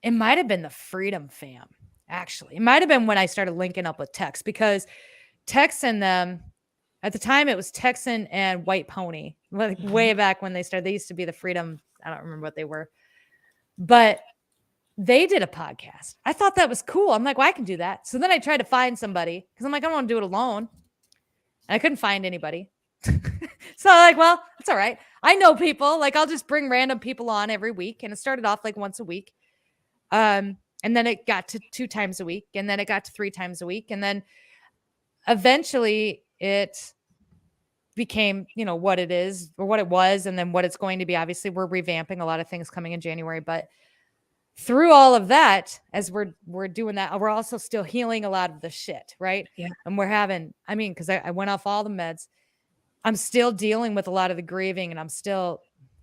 it might have been the Freedom Fam. Actually, it might have been when I started linking up with Tex, because Tex and them at the time, it was Texan and White Pony, like way back when they started. They used to be the Freedom. I don't remember what they were, but they did a podcast. I thought that was cool. I'm like, well, I can do that. So then I tried to find somebody because I'm like, I don't want to do it alone. And I couldn't find anybody. So I'm like, well, that's all right. I know people. Like, I'll just bring random people on every week. And it started off like once a week. And then it got to 2 times a week. And then it got to 3 times a week. And then eventually it became, what it is or what it was, and then what it's going to be. Obviously, we're revamping a lot of things coming in January, but through all of that, as we're doing that, we're also still healing a lot of the shit, right? Yeah. And we're having, because I went off all the meds. I'm still dealing with a lot of the grieving, and I'm still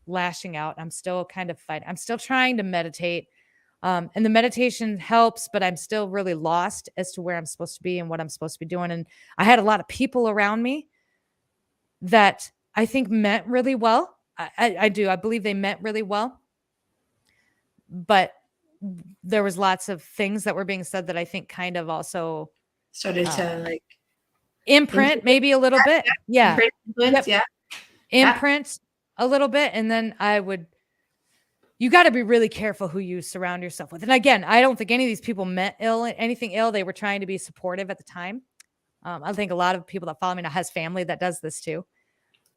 lashing out. I'm still kind of fighting. I'm still trying to meditate. And the meditation helps, but I'm still really lost as to where I'm supposed to be and what I'm supposed to be doing. And I had a lot of people around me that I think meant really well. I do. I believe they meant really well. But there was lots of things that were being said that I think kind of also started to like imprint maybe a little bit. Yeah. Imprint a little bit. And then you got to be really careful who you surround yourself with. And again, I don't think any of these people meant anything ill. They were trying to be supportive at the time. I think a lot of people that follow me now has family that does this too.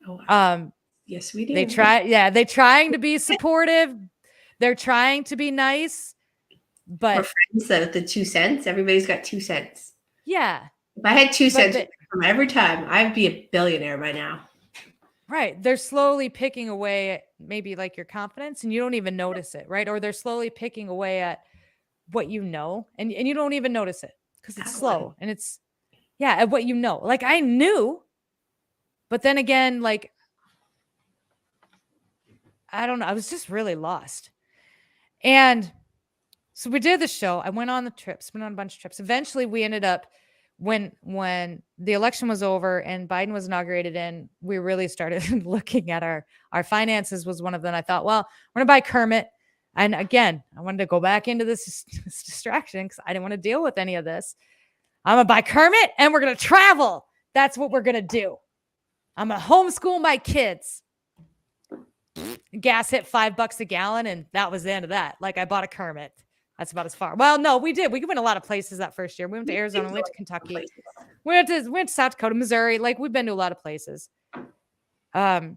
Oh, wow. Yes, we do. They're trying to be supportive. They're trying to be nice, but or friends that at the 2 cents, everybody's got 2 cents. Yeah. If I had 2 cents from every time, I'd be a billionaire by now. Right. They're slowly picking away at maybe like your confidence, and you don't even notice it, right? Or they're slowly picking away at what you know, and you don't even notice it because it's slow and it's, at what you know. Like I knew, but then again, like, I don't know. I was just really lost. And so we did the show. I went on a bunch of trips. Eventually we ended up, when the election was over and Biden was inaugurated and we really started looking at our finances was one of them. I thought, well, we're going to buy Kermit. And again, I wanted to go back into this distraction because I didn't want to deal with any of this. I'm going to buy Kermit and we're going to travel. That's what we're going to do. I'm going to homeschool my kids. Gas hit $5 a gallon, and that was the end of that. Like I bought a Kermit. That's about as far. Well, no, we did. We went a lot of places that first year. We went to Arizona, we went to Kentucky, we went to South Dakota, Missouri. Like we've been to a lot of places. I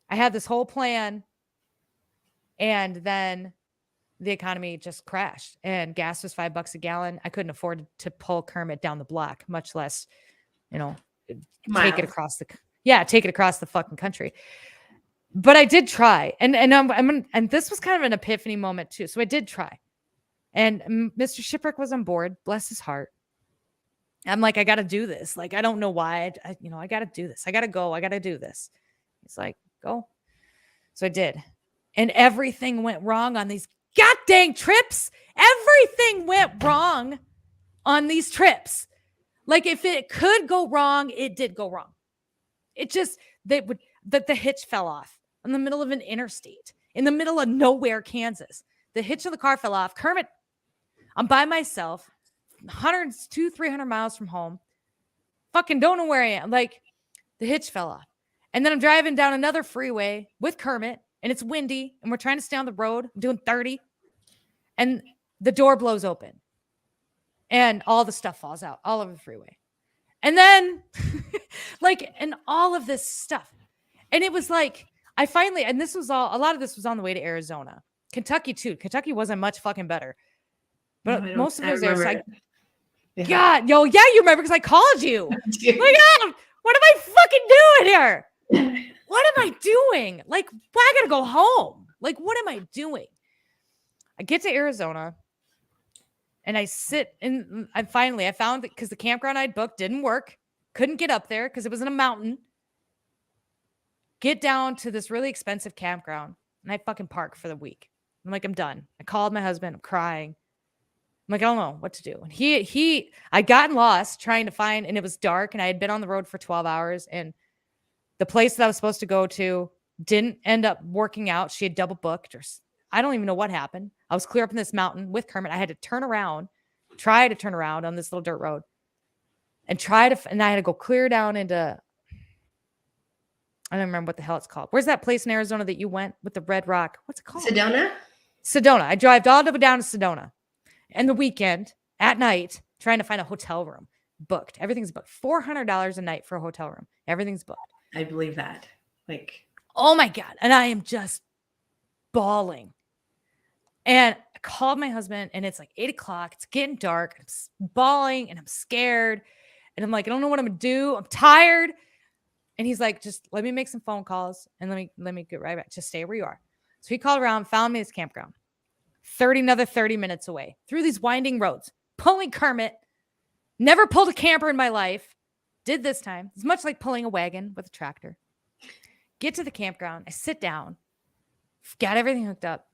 had this whole plan, and then the economy just crashed, and gas was $5 a gallon. I couldn't afford to pull Kermit down the block, much less, take it across the fucking country. But I did try, and this was kind of an epiphany moment too. So I did try, and Mr. Shipwreck was on board. Bless his heart. I'm like, I got to do this. Like, I don't know why. I got to do this. I got to go. I got to do this. He's like, go. So I did, and everything went wrong on these god dang trips. Everything went wrong on these trips. Like, if it could go wrong, it did go wrong. It just the hitch fell off in the middle of an interstate, in the middle of nowhere, Kansas. The hitch of the car fell off. Kermit, I'm by myself, 300 miles from home. Fucking don't know where I am. Like, the hitch fell off. And then I'm driving down another freeway with Kermit, and it's windy, and we're trying to stay on the road. I'm doing 30. And the door blows open. And all the stuff falls out all over the freeway. And then, and all of this stuff. And it was like, I finally, and this was all, a lot of this was on the way to Arizona. Kentucky too. Kentucky wasn't much fucking better. But No, most of it was there. So yeah. God, yo, yeah, you remember because I called you. Like, oh, what am I fucking doing here? What am I doing? Like, I gotta go home. Like, what am I doing? I get to Arizona and I sit and I found that because the campground I'd booked didn't work. Couldn't get up there because it was in a mountain. Get down to this really expensive campground and I fucking park for the week. I'm like, I'm done. I called my husband. I'm crying. I'm like, I don't know what to do. And I'd gotten lost trying to find, and it was dark and I had been on the road for 12 hours and the place that I was supposed to go to didn't end up working out. She had double booked or I don't even know what happened. I was clear up in this mountain with Kermit. I had to try to turn around on this little dirt road and I had to go clear down into, I don't remember what the hell it's called. Where's that place in Arizona that you went with the red rock? What's it called? Sedona. I drive all the way down to Sedona. And the weekend at night, trying to find a hotel room, booked. Everything's booked. $400 a night for a hotel room. Everything's booked. I believe that. Like, oh my God. And I am just bawling. And I called my husband and it's like 8:00. It's getting dark. I'm bawling and I'm scared. And I'm like, I don't know what I'm going to do. I'm tired. And he's like, just let me make some phone calls and let me get right back. Just stay where you are. So he called around, found me this campground. Another 30 minutes away through these winding roads, pulling Kermit. Never pulled a camper in my life. Did this time. It's much like pulling a wagon with a tractor. Get to the campground. I sit down, got everything hooked up.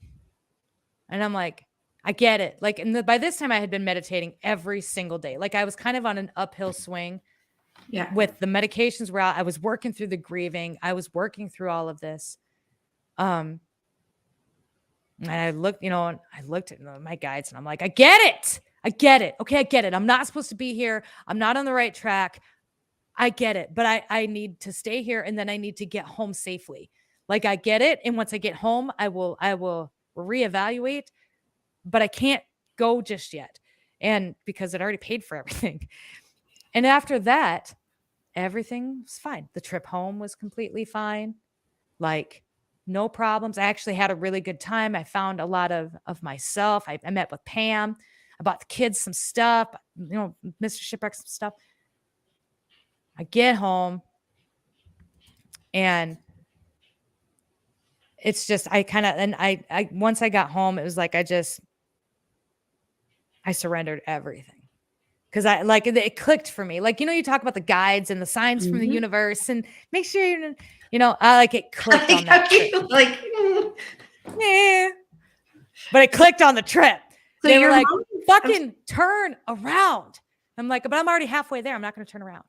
And I'm like, I get it. Like, and by this time I had been meditating every single day. Like I was kind of on an uphill swing. Yeah. With the medications were out. I was working through the grieving. I was working through all of this. And I looked, I looked at my guides and I'm like, I get it. Okay, I get it. I'm not supposed to be here. I'm not on the right track. I get it. But I need to stay here and then I need to get home safely. Like I get it. And once I get home, I will reevaluate, but I can't go just yet. And because it already paid for everything. And after that, everything was fine. The trip home was completely fine. Like no problems. I actually had a really good time. I found a lot of myself. I met with Pam. I bought the kids some stuff, Mr. Shipwreck some stuff. I get home and it's just, I once I got home, it was like, I surrendered everything. Cause it clicked for me. Like, you talk about the guides and the signs from the universe and make sure it clicked on that trip. Yeah. But it clicked on the trip. So they were like, fucking turn around. I'm like, but I'm already halfway there. I'm not going to turn around.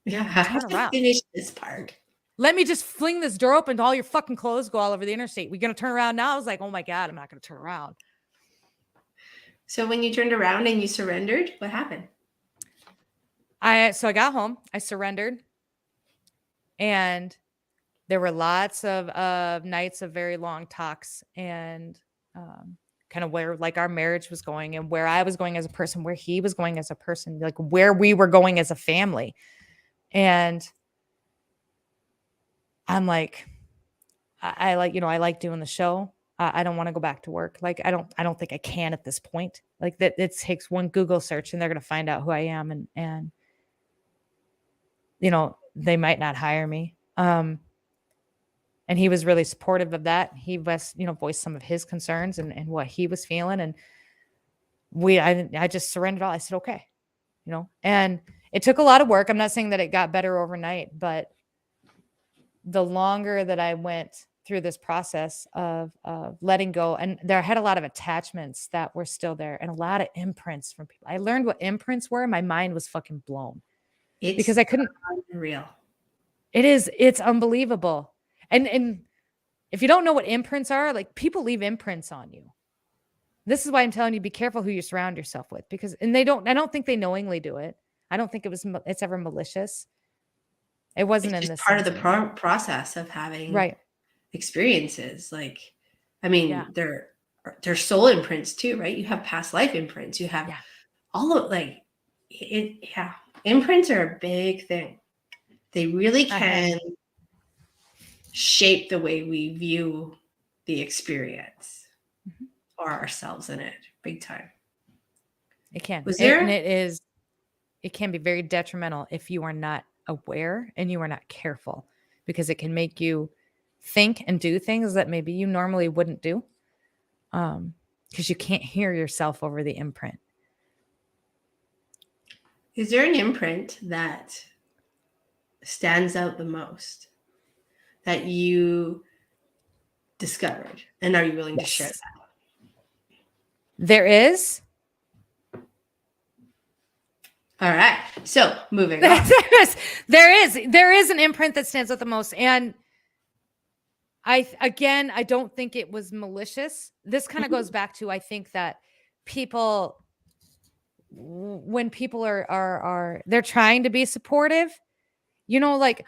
Yeah. Turn around. Finish this part. Let me just fling this door open to all your fucking clothes go all over the interstate. We're going to turn around now. I was like, oh my God, I'm not going to turn around. So when you turned around and you surrendered, what happened? So I got home, I surrendered, and there were lots of nights of very long talks and kind of where like our marriage was going and where I was going as a person, where he was going as a person, like where we were going as a family. And I'm like, I like doing the show. I don't want to go back to work. Like, I don't think I can at this point. Like that it takes one Google search and they're going to find out who I am. And they might not hire me. And he was really supportive of that. He was, voiced some of his concerns and what he was feeling. And I just surrendered all. I said, okay, and it took a lot of work. I'm not saying that it got better overnight, but the longer that I went through this process of letting go, and I had a lot of attachments that were still there and a lot of imprints from people. I learned what imprints were. My mind was fucking blown because I couldn't. Unreal. It's unbelievable. And if you don't know what imprints are, like people leave imprints on you. This is why I'm telling you, be careful who you surround yourself with I don't think they knowingly do it. I don't think it's ever malicious. It wasn't it's in this part of the process of having experiences. Like, I mean, they're soul imprints too, right? You have past life imprints. You have all of it. Yeah. Imprints are a big thing. They really can shape the way we view the experience or ourselves in it big time. It can. Was there? And it can be very detrimental if you are not aware and you are not careful, because it can make you think and do things that maybe you normally wouldn't do, because you can't hear yourself over the imprint. Is there an imprint that stands out the most that you discovered? And are you willing to share that? There is. All right. So moving on. There is an imprint that stands out the most. And I don't think it was malicious. This kind of goes back to, I think that people, when people are they're trying to be supportive, you know, like,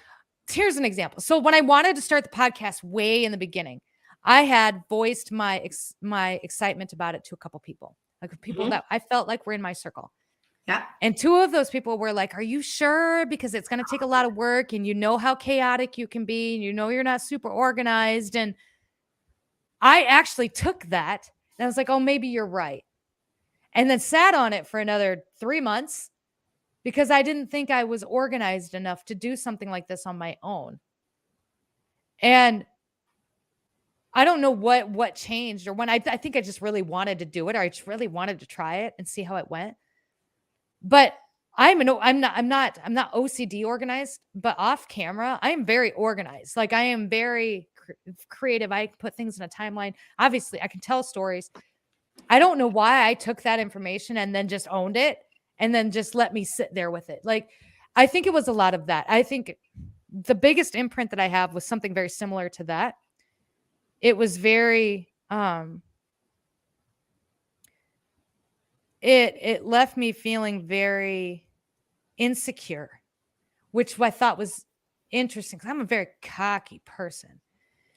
here's an example. So when I wanted to start the podcast way in the beginning, I had voiced my excitement about it to a couple people, like people that I felt like were in my circle. Yeah. And two of those people were like, are you sure? Because it's going to take a lot of work, and you know how chaotic you can be, and you know you're not super organized. And I actually took that and I was like, oh, maybe you're right. And then sat on it for another 3 months because I didn't think I was organized enough to do something like this on my own. And I don't know what changed, or when I think I just really wanted to do it, or I just really wanted to try it and see how it went. But I'm not OCD organized, but off camera, I am very organized. Like, I am very creative. I put things in a timeline. Obviously, I can tell stories. I don't know why I took that information and then just owned it and then just let me sit there with it. Like, I think it was a lot of that. I think the biggest imprint that I have was something very similar to that. It was very, it left me feeling very insecure, which I thought was interesting because I'm a very cocky person.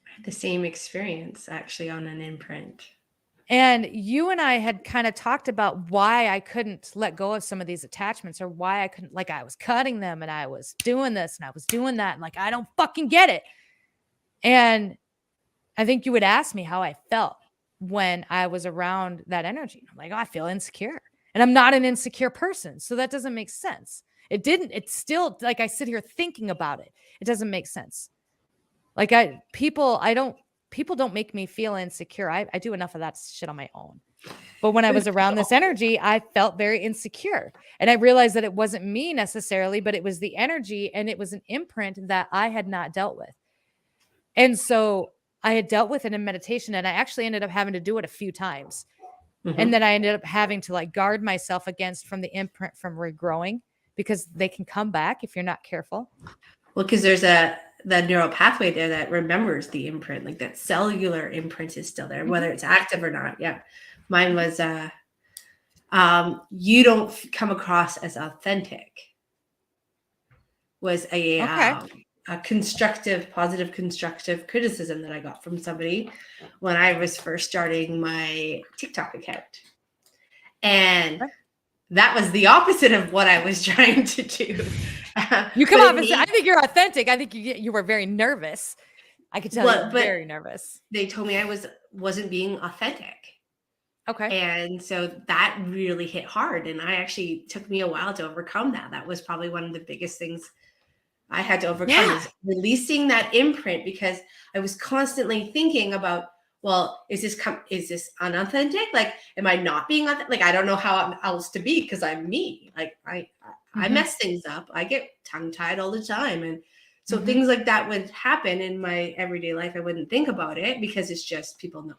I had the same experience actually on an imprint. And you and I had kind of talked about why I couldn't let go of some of these attachments, or why I couldn't, like, I was cutting them and I was doing this and I was doing that. And like, I don't fucking get it. And I think you would ask me how I felt when I was around that energy. I'm like, oh, I feel insecure, and I'm not an insecure person. So that doesn't make sense. It's still, like, I sit here thinking about it. It doesn't make sense. Like, people don't make me feel insecure. I do enough of that shit on my own. But when I was around this energy, I felt very insecure. And I realized that it wasn't me necessarily, but it was the energy, and it was an imprint that I had not dealt with. And so I had dealt with it in meditation, and I actually ended up having to do it a few times. And then I ended up having to, like, guard myself against from the imprint from regrowing, because they can come back if you're not careful. Well, because there's that neural pathway there that remembers the imprint, like that cellular imprint is still there, whether it's active or not. Yeah. Mine was, you don't come across as authentic was a positive constructive criticism that I got from somebody when I was first starting my TikTok account. And that was the opposite of what I was trying to do. You come off as, I think you're authentic. I think you were very nervous. I could tell you were very nervous. They told me I wasn't being authentic. Okay. And so that really hit hard. And took me a while to overcome that. That was probably one of the biggest things I had to overcome, is releasing that imprint, because I was constantly thinking about, well, is this unauthentic? Like, am I not being authentic? Like, I don't know how else to be, because I'm me. Like, I mess things up. I get tongue-tied all the time. And so things like that would happen in my everyday life. I wouldn't think about it, because it's just, people know,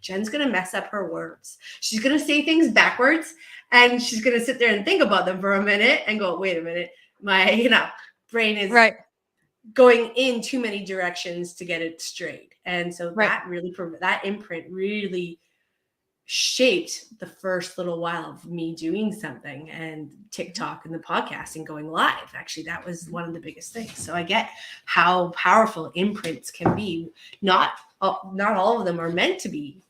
Jen's going to mess up her words. She's going to say things backwards, and she's going to sit there and think about them for a minute and go, wait a minute, my, brain is going in too many directions to get it straight. And so that imprint really shaped the first little while of me doing something, and TikTok and the podcast and going live. Actually, that was one of the biggest things. So I get how powerful imprints can be. Not all of them are meant to be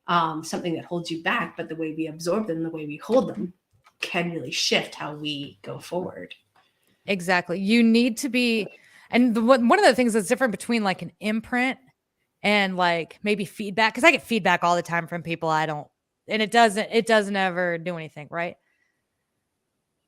something that holds you back, but the way we absorb them, the way we hold them, can really shift how we go forward. Exactly. You need to be, And one of the things that's different between like an imprint and like maybe feedback, because I get feedback all the time from people and it doesn't ever do anything, right?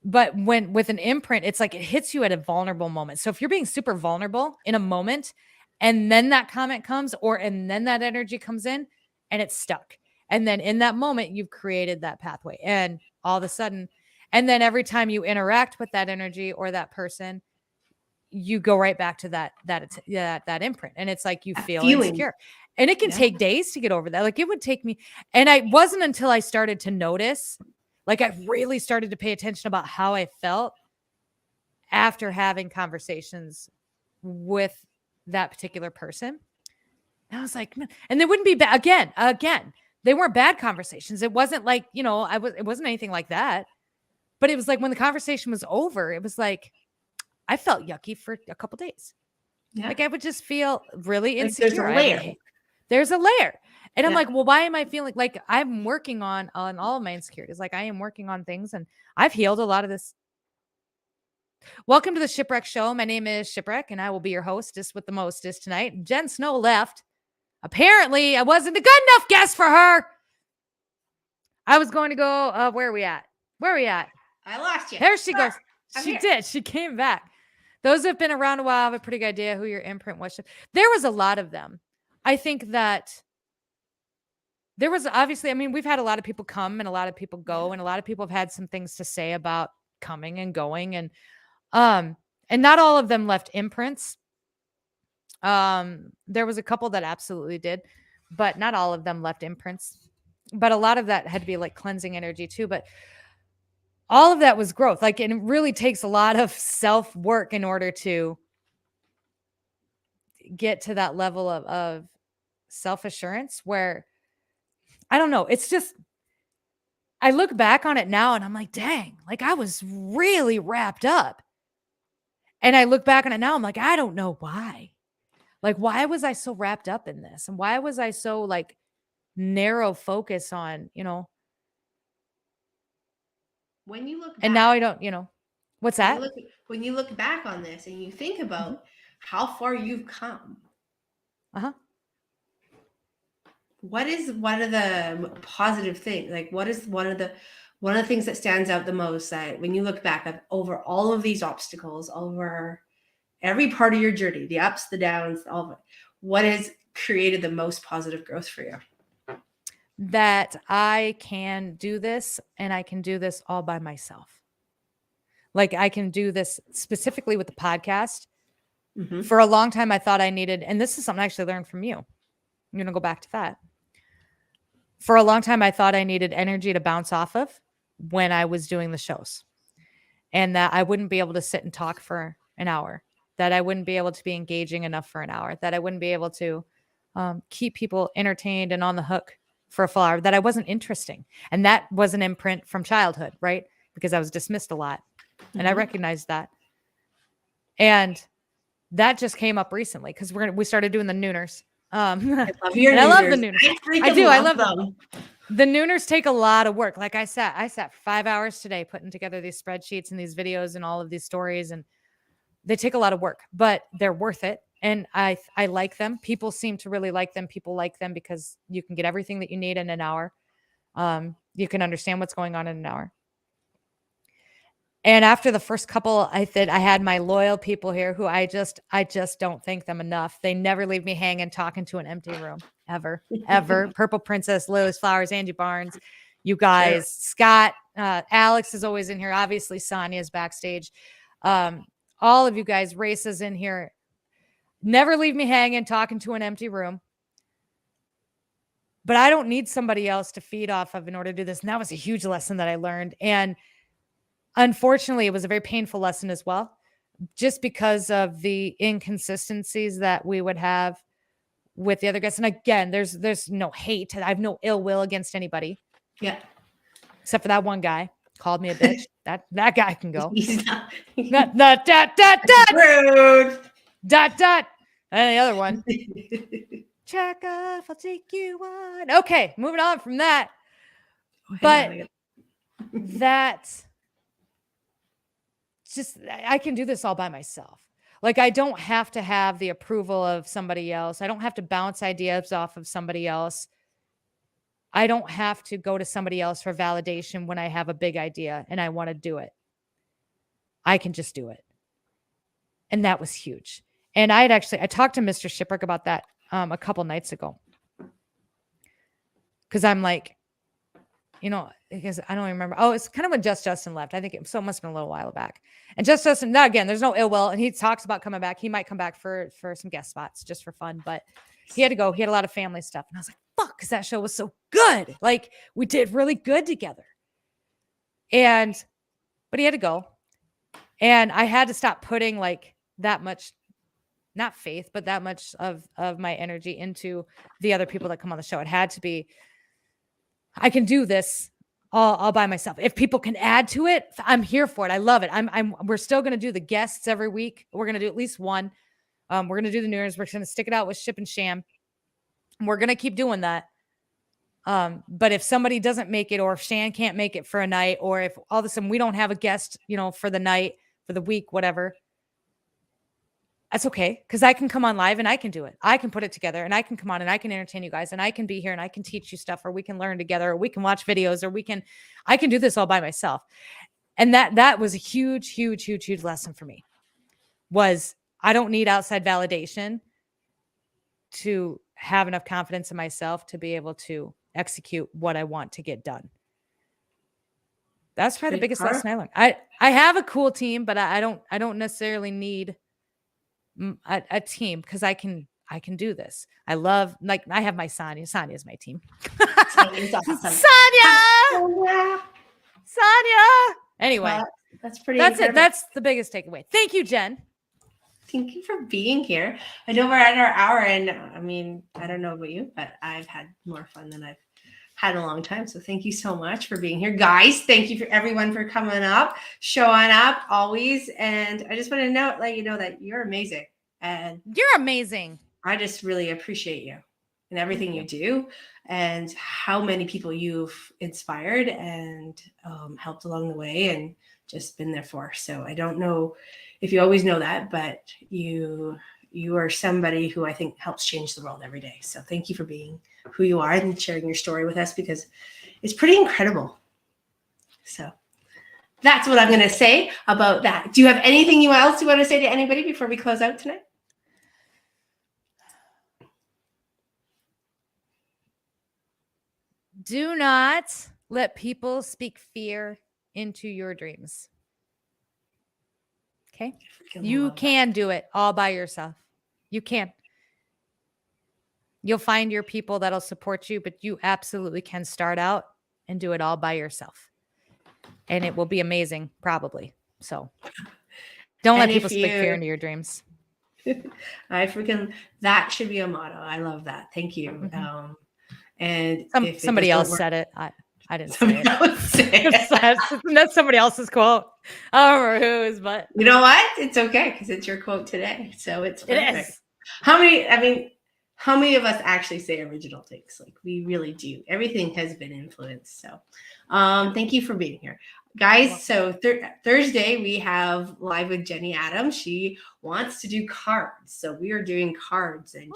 But with an imprint, it's like it hits you at a vulnerable moment. So if you're being super vulnerable in a moment, and then that comment comes, and then that energy comes in, and it's stuck. And then in that moment, you've created that pathway. And all of a sudden, and then every time you interact with that energy or that person, you go right back to that imprint. And it's like you feel insecure. And it can take days to get over that. Like it would take me. And I wasn't until I started to notice, like I really started to pay attention about how I felt after having conversations with that particular person. And I was like, man, and they wouldn't be bad. Again, they weren't bad conversations. It wasn't like, it wasn't anything like that. But it was like when the conversation was over, it was like, I felt yucky for a couple days. Yeah. Like I would just feel really insecure. There's a layer. And I'm like, well, why am I feeling like I'm working on all of my insecurities? Like I am working on things and I've healed a lot of this. Welcome to the Shipwreck Show. My name is Shipwreck and I will be your hostess with the mostest tonight. Jen Snow left. Apparently I wasn't a good enough guest for her. I was going to go, where are we at? I lost you. There she goes. She did. She came back. Those that have been around a while have a pretty good idea who your imprint was. There was a lot of them. I think that there was obviously, we've had a lot of people come and a lot of people go, and a lot of people have had some things to say about coming and going. And not all of them left imprints. There was a couple that absolutely did, but not all of them left imprints. But a lot of that had to be like cleansing energy too. But all of that was growth. Like, and it really takes a lot of self-work in order to get to that level of self-assurance where, I don't know, it's just, I look back on it now and I'm like, dang, like I was really wrapped up. And I look back on it now, I'm like, I don't know why. Like, why was I so wrapped up in this? And why was I so like narrow focus on, when you look back, and now I don't, what's that? When you look back on this and you think about how far you've come. What is one of the positive things? Like, what is one of the things that stands out the most that when you look back over all of these obstacles, over every part of your journey, the ups, the downs, all of it, what has created the most positive growth for you? That I can do this, and I can do this all by myself. Like I can do this specifically with the podcast. Mm-hmm. For a long time, I thought I needed, and this is something I actually learned from you. I'm going to go back to that. For a long time, I thought I needed energy to bounce off of when I was doing the shows, and that I wouldn't be able to sit and talk for an hour, that I wouldn't be able to be engaging enough for an hour, that I wouldn't be able to keep people entertained and on the hook for a full hour, that I wasn't interesting. And that was an imprint from childhood, right? Because I was dismissed a lot. And I recognized that. And that just came up recently because we started doing the nooners. I love your nooners. I love the nooners. I do. I love them. The nooners take a lot of work. Like I sat for 5 hours today putting together these spreadsheets and these videos and all of these stories. And they take a lot of work, but they're worth it. And I like them. People seem to really like them. People like them because you can get everything that you need in an hour. You can understand what's going on in an hour. And after the first couple, I had my loyal people here who I just don't thank them enough. They never leave me hanging talking to an empty room ever. Purple Princess, Lily's Flowers, Angie Barnes, you guys, sure. Scott, Alex is always in here. Obviously, Sonia's backstage. All of you guys, Race's in here. Never leave me hanging talking to an empty room. But I don't need somebody else to feed off of in order to do this. And that was a huge lesson that I learned. And unfortunately, it was a very painful lesson as well, just because of the inconsistencies that we would have with the other guests. And again, there's no hate. I have no ill will against anybody. Yeah. Except for that one guy called me a bitch. that guy can go. He's not. Rude. ... And the other one. Check off, I'll take you on. Okay, moving on from that. But that's just, I can do this all by myself. Like, I don't have to have the approval of somebody else. I don't have to bounce ideas off of somebody else. I don't have to go to somebody else for validation when I have a big idea and I want to do it. I can just do it. And that was huge. And I talked to Mr. Shipwreck about that a couple nights ago. Because I'm like, because I don't remember. Oh, it's kind of when Just Justin left. I think it must have been a little while back. And Just Justin, now again, there's no ill will. And he talks about coming back. He might come back for some guest spots just for fun. But he had to go. He had a lot of family stuff. And I was like, fuck, because that show was so good. Like, we did really good together. But he had to go. And I had to stop putting like that much, not faith, but that much of my energy into the other people that come on the show. It had to be, I can do this all by myself. If people can add to it, I'm here for it. I love it. We're still going to do the guests every week. We're going to do at least one. We're going to do the New Year's. We're going to stick it out with Ship and Sham. We're going to keep doing that. But if somebody doesn't make it, or if Shan can't make it for a night, or if all of a sudden we don't have a guest, for the night, for the week, whatever, that's okay. Because I can come on live and I can do it. I can put it together and I can come on and I can entertain you guys and I can be here and I can teach you stuff, or we can learn together, or we can watch videos, or I can do this all by myself. And that was a huge, huge, huge, huge lesson for me. Was I don't need outside validation to have enough confidence in myself to be able to execute what I want to get done. That's probably the biggest lesson I learned. I have a cool team, but I don't necessarily need a team, because I can do this. I love, like, I have my Sonia. Sonia is my team. Sonia's awesome. Sonia. Anyway, well, that's pretty. That's incredible. it. That's the biggest takeaway. Thank you, Jen. Thank you for being here. I know we're at our hour, and I mean, I don't know about you, but I've had more fun than I've had in a long time. So thank you so much for being here. Guys, thank you for everyone for coming up, showing up always. And I just want to let you know that you're amazing. And you're amazing. I just really appreciate you and everything you do, and how many people you've inspired and helped along the way and just been there for. So I don't know if you always know that, but you are somebody who I think helps change the world every day. So thank you for being who you are and sharing your story with us, because it's pretty incredible. So that's what I'm going to say about that. Do you have anything else you want to say to anybody before we close out tonight? Do not let people speak fear into your dreams. Okay? You can do it all by yourself. You can. You'll find your people that'll support you, but you absolutely can start out and do it all by yourself. And it will be amazing, probably. So don't let people speak fear into your dreams. That should be a motto. I love that. Thank you. Mm-hmm. And somebody else said it. I didn't say it. That's somebody else's quote. I don't remember whose, but you know what? It's okay, because it's your quote today. So it's perfect. It is. How many of us actually say original things? Like, we really do. Everything has been influenced. So thank you for being here. Guys, so Thursday we have Live with Jenny Adams. She wants to do cards. So we are doing cards. And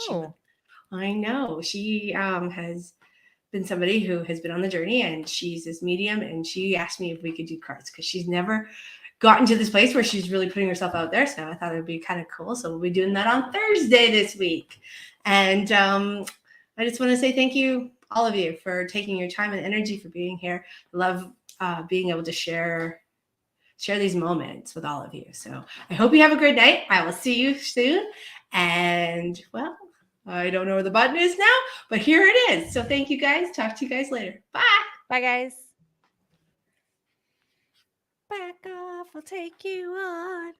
I know she has been somebody who has been on the journey, and she's this medium, and she asked me if we could do cards, because she's never gotten to this place where she's really putting herself out there. So I thought it would be kind of cool. So we'll be doing that on Thursday this week. And I just want to say thank you, all of you, for taking your time and energy, for being here. I love being able to share these moments with all of you. So I hope you have a great night. I will see you soon. And well, I don't know where the button is now, but here it is. So thank you, guys. Talk to you guys later. Bye. Bye, guys. Back off. I'll take you on.